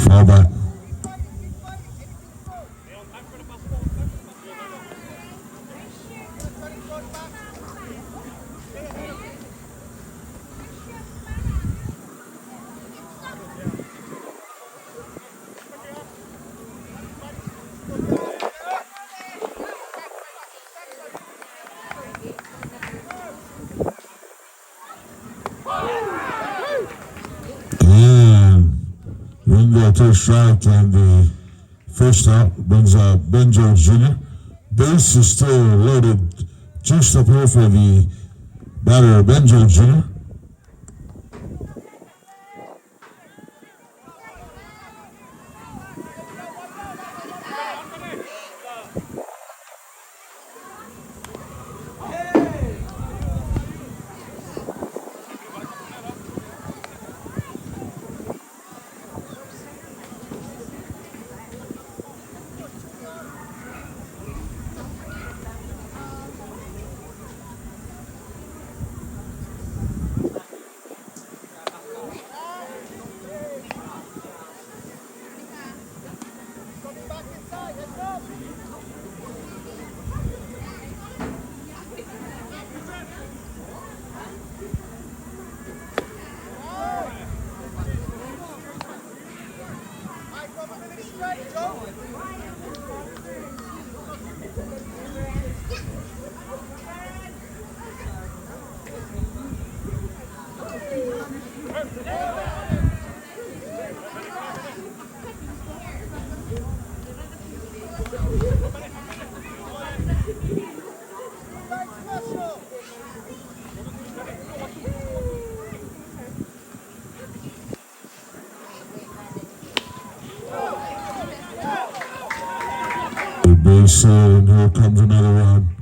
Foul back. And in the third strike and the first out brings out Ben Jones Jr. Base is still loaded, juiced up here for the batter, Ben Jones Jr. Base hit, and here comes another one.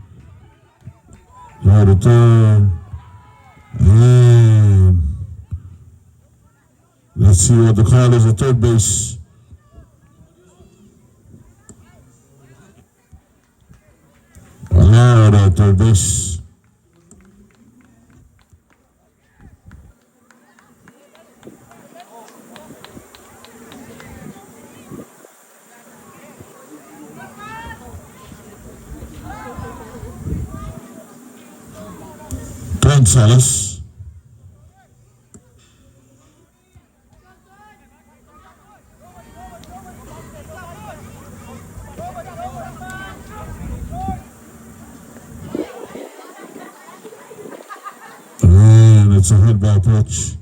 Now the third. And let's see what the call is at third base. Allowed at third base. Gonzalez. And it's a hit by pitch.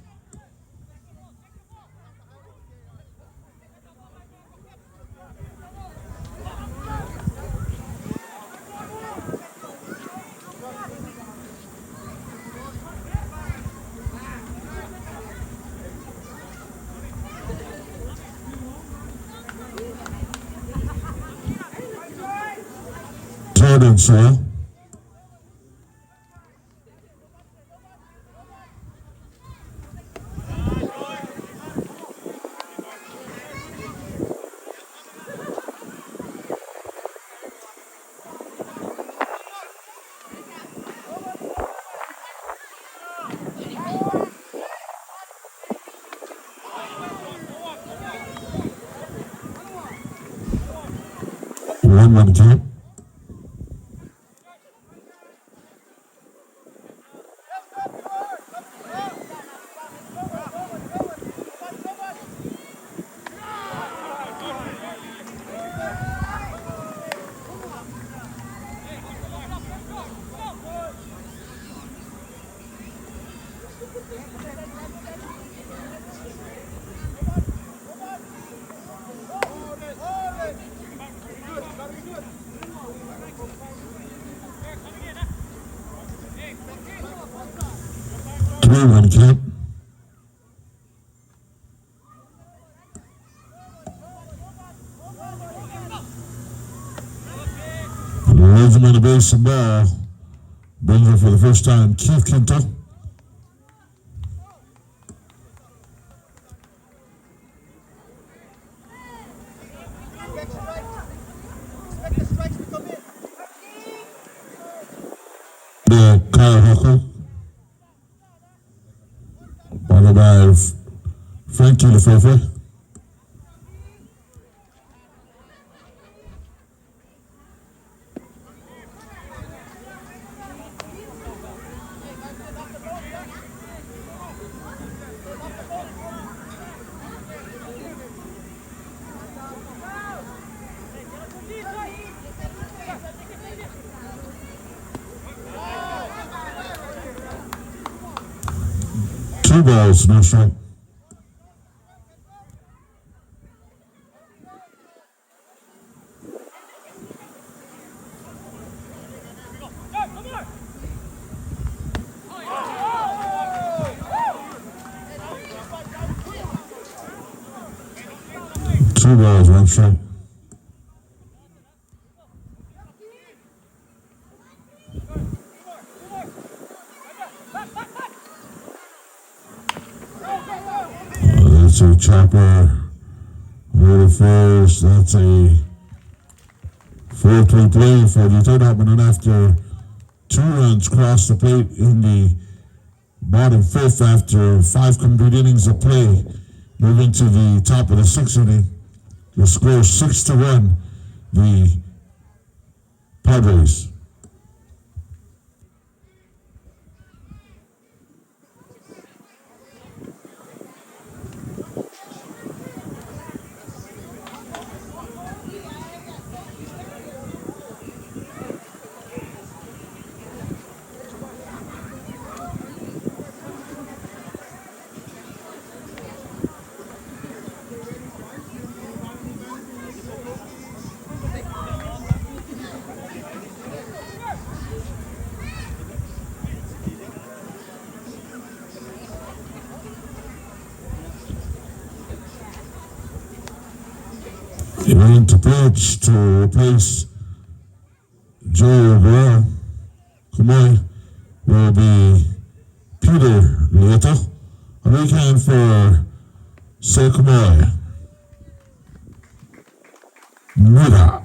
Jordan Soil. One count. One count. Leaves him on the base and ball. Brings it for the first time, Keith Kinto. Kyle Huckle. Followed by Frankie Lefevre. Two balls, no strike. Two balls, one strike. That's a chopper over the first. That's a 4-3 play for the third opponent after 2 runs crossed the plate in the bottom fifth after 5 complete innings of play. Moving to the top of the 6th inning. The score 6-1, the Padres. Going to pitch to replace Joe Guerrero. Kamoy will be Peter Lieto. A big hand for Sir Kamoy. Mira.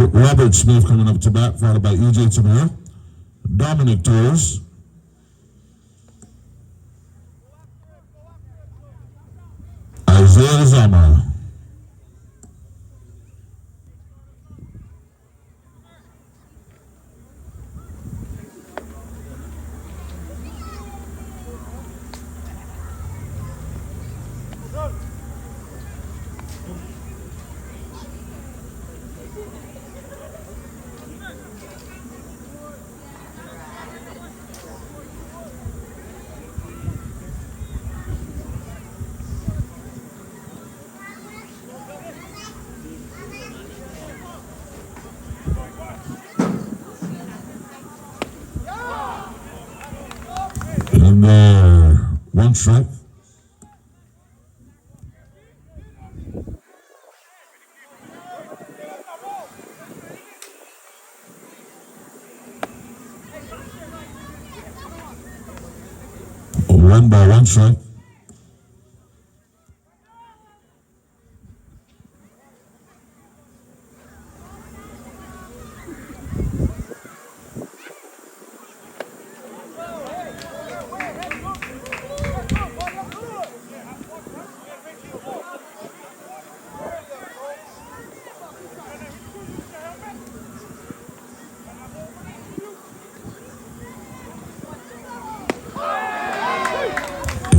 Robert Smith coming up to bat, followed by E.J. Tamura. Dominic Torres. Isaiah Zama. And one strike. One ball, one strike.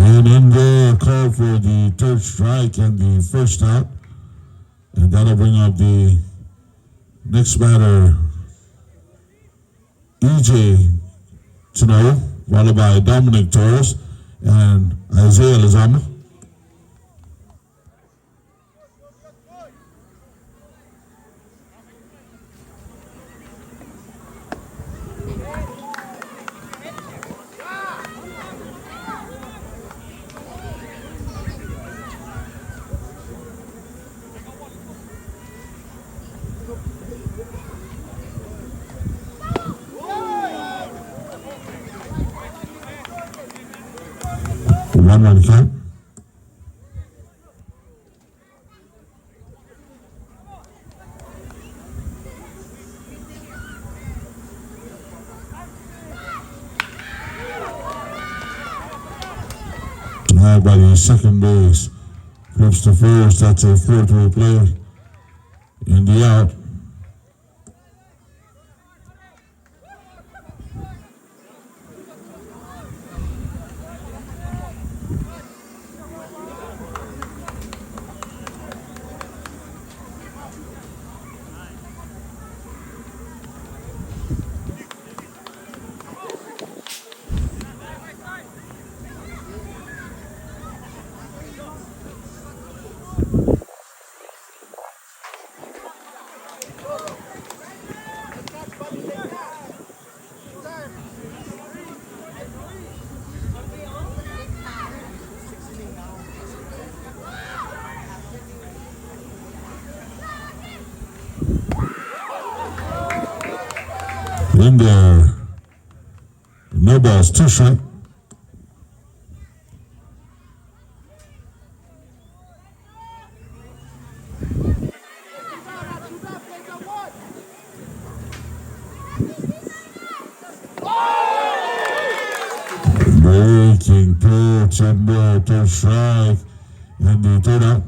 And in there, call for the third strike and the first out. And that'll bring up the next batter, E.J. Tanoa, followed by Dominic Torres and Isaiah Lizama. One run count. Now by the second base, flips to first. That's a 4-3 play in the out. In there, no balls, 2 strike. Breaking pitch and the third strike and the third out.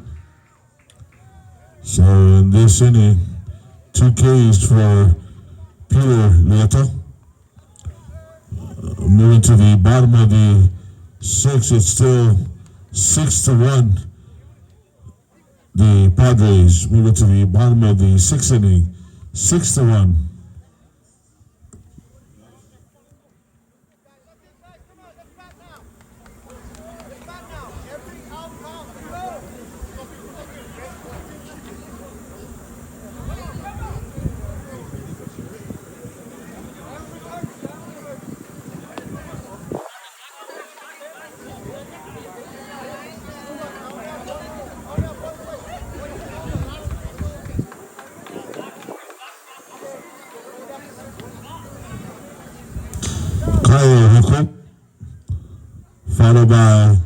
So in this inning, 2 Ks for Peter Lieto. Moving to the bottom of the 6th, it's still 6-1. The Padres move it to the bottom of the sixth inning. 6-1. Kyle Hookup, followed by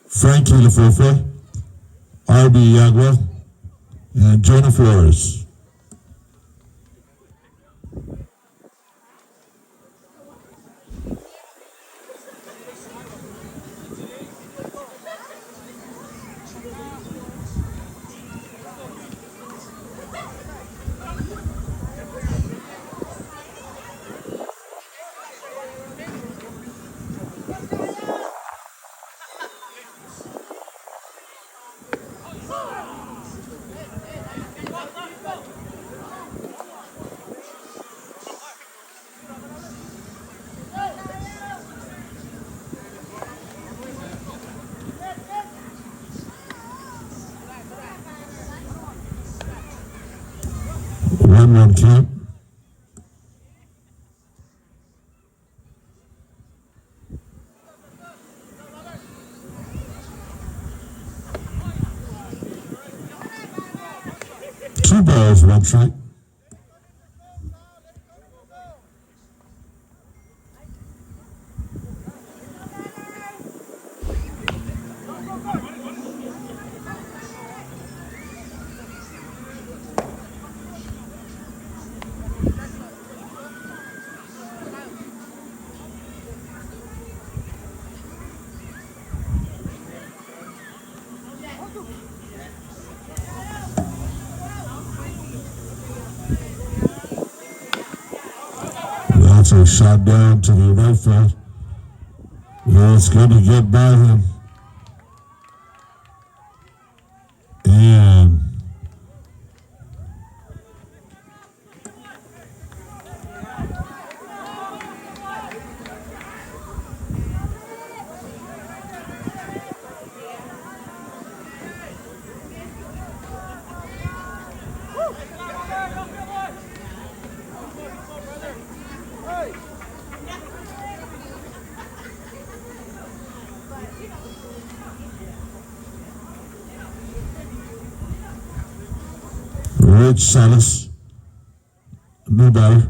Frankie Lefefe, R.B. Yagua, and Jonah Flores. One count. Two balls, one strike. That's a shot down to the right field. Yeah, it's going to get by him. And Rich Salas, new batter.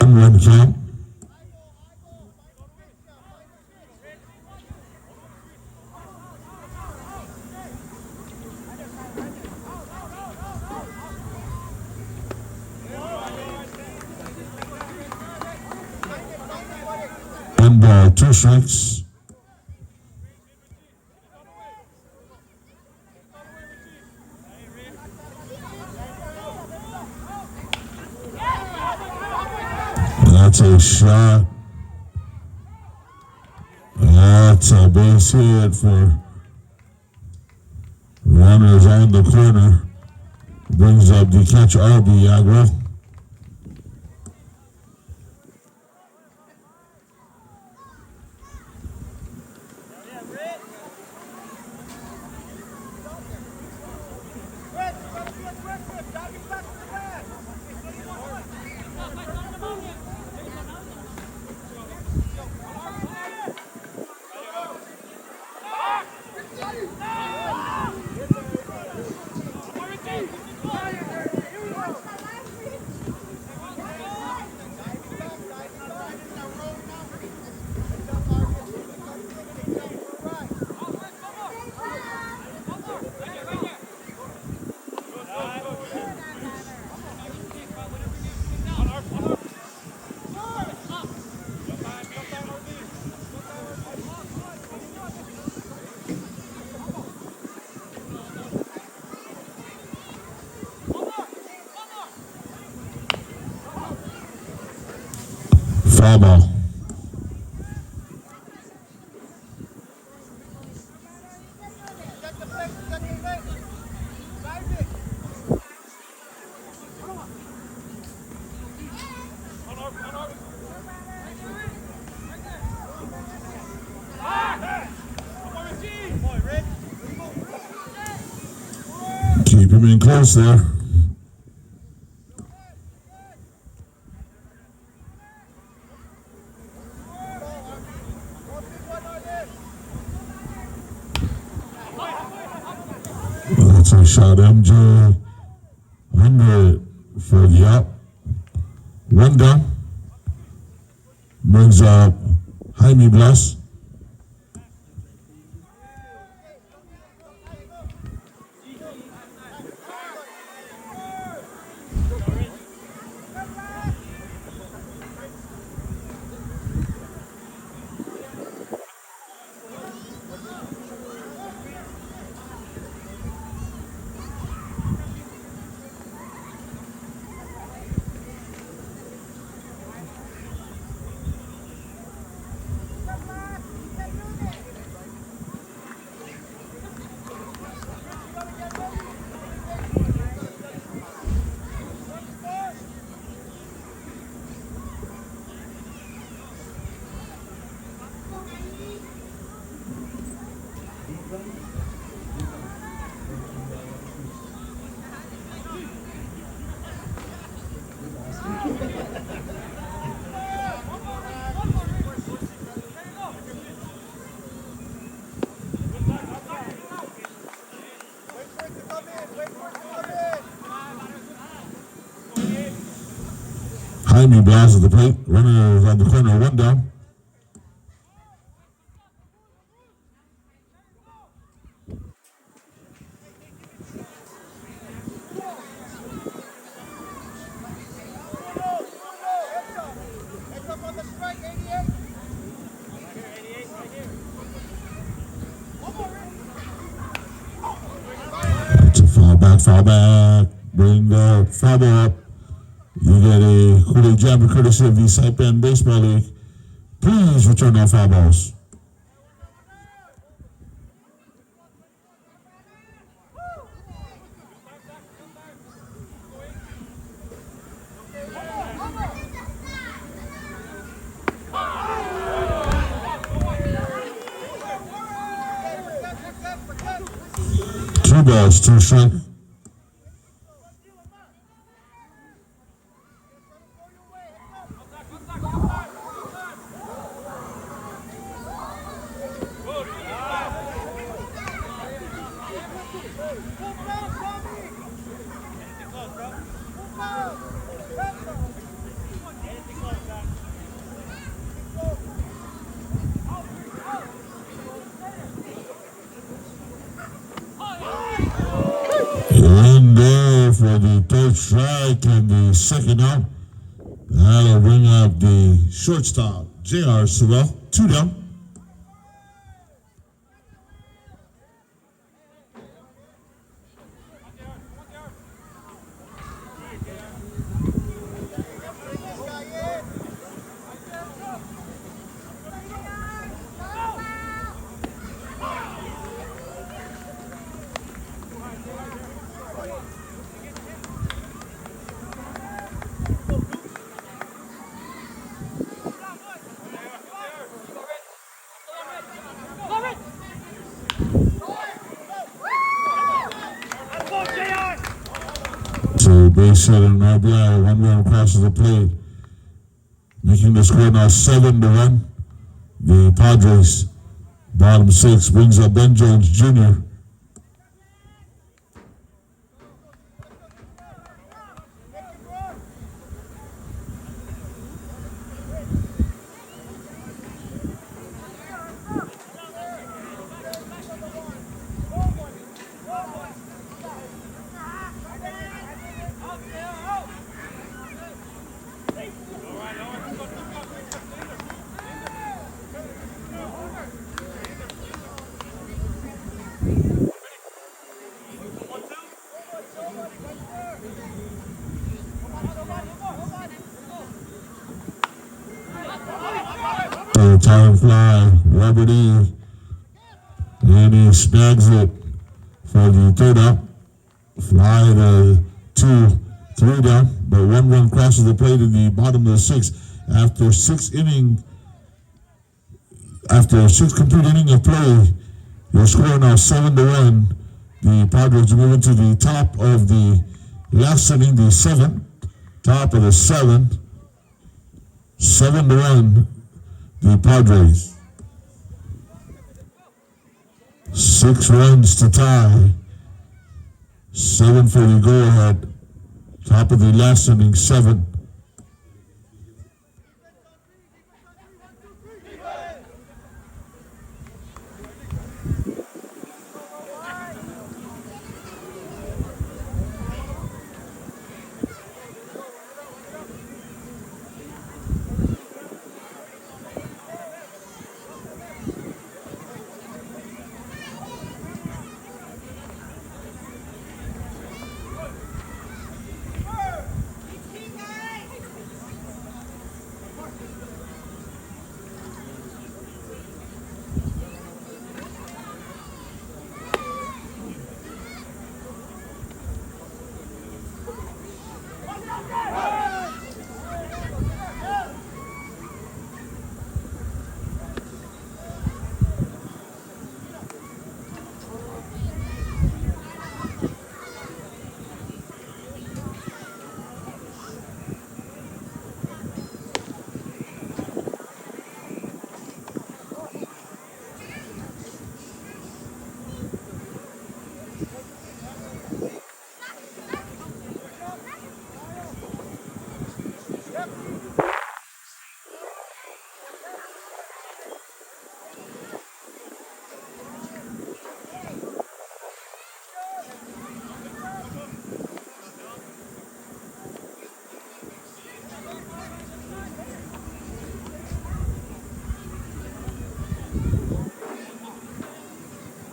One count. And two strikes. That's a shot. That's a base hit for runners on the corner. Brings up the catcher, R.B. Yagua. Foul ball. Keep him in close there. That's a shot, MJ. Under it for the up. One down. Brings up Jaime Blas. Jaime Blas at the plate. Runner is on the corner. One down. It's a foul back. Bring the foul ball up. You get a Kool-Aid Jammer courtesy of the SAIPAN Baseball League. Please return all foul balls. Two balls, two strike. In there for the third strike and the second out. That'll bring up the shortstop, J.R. Sewell. Two down. So base hit and RBI, one run crosses the plate, making the score now 7-1. The Padres, bottom six, brings up Ben Jones Jr. The time fly, Robert E. And he snags it for the third out. Fly the 2-3 down, but 1 run crosses the plate in the bottom of the sixth. After six complete innings of play, your score now 7-1. The Padres are moving to the top of the last inning, the seventh. Top of the seventh. 7-1. The Padres. 6 runs to tie. 7 for the go-ahead. Top of the last inning, 7.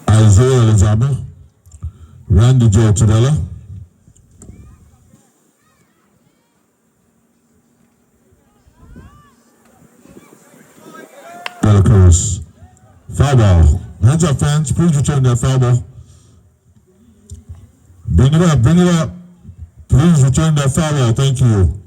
Isaiah Elizabeth, Randy Joe Tadella, De La Cruz. Foul ball. Hands up, fans. Please return that foul ball. Bring it up, bring it up. Please return that foul ball. Thank you.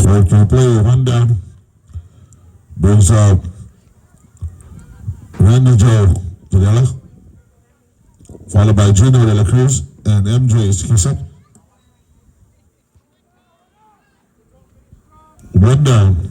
Fourth play, 1 down. Brings up Randy Joe Tadella, followed by Gino De La Cruz and MJ Esquisa. 1 down.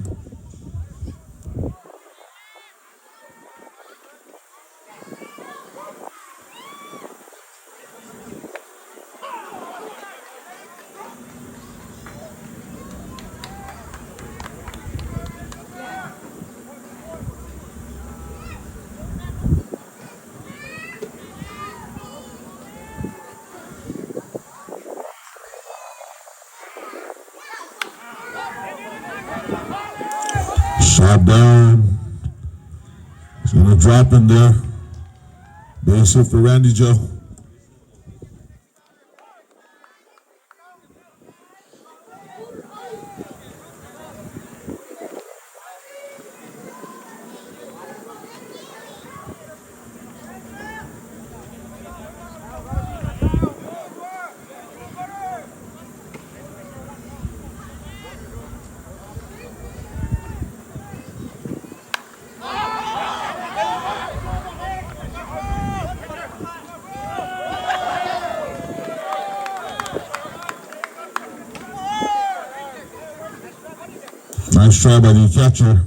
Shot down. He's gonna drop in there. Base hit for Randy Joe. Nice try by the catcher.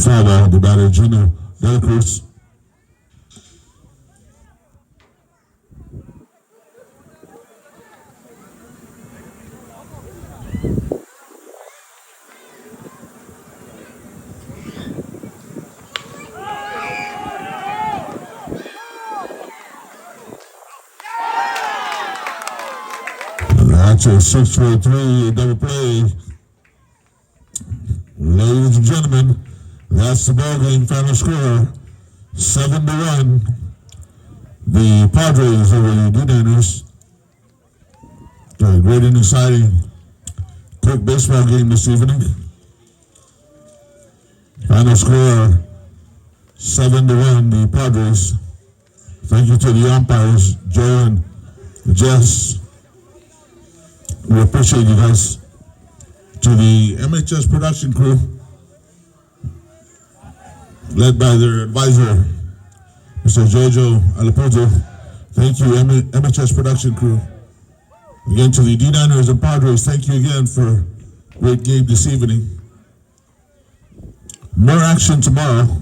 foul ball, the batter Gino Del Cruz. That's a 6-4-3 double play. Ladies and gentlemen, that's the ball game. Final score 7-1. The Padres over the D9ers. A great and exciting quick baseball game this evening. Final score 7-1. The Padres. Thank you to the umpires, Joe and Jess. We appreciate you guys. To the MHS production crew, led by their advisor, Mr. Jojo Alapoto. Thank you, MHS production crew. Again, to the D9ers and Padres, thank you again for a great game this evening. More action tomorrow.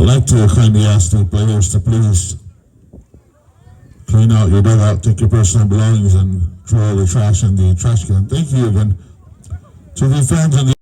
I'd like to kindly ask the players to please clean out your dugout, take your personal belongings, and throw all the trash in the trash can. Thank you again to the fans and the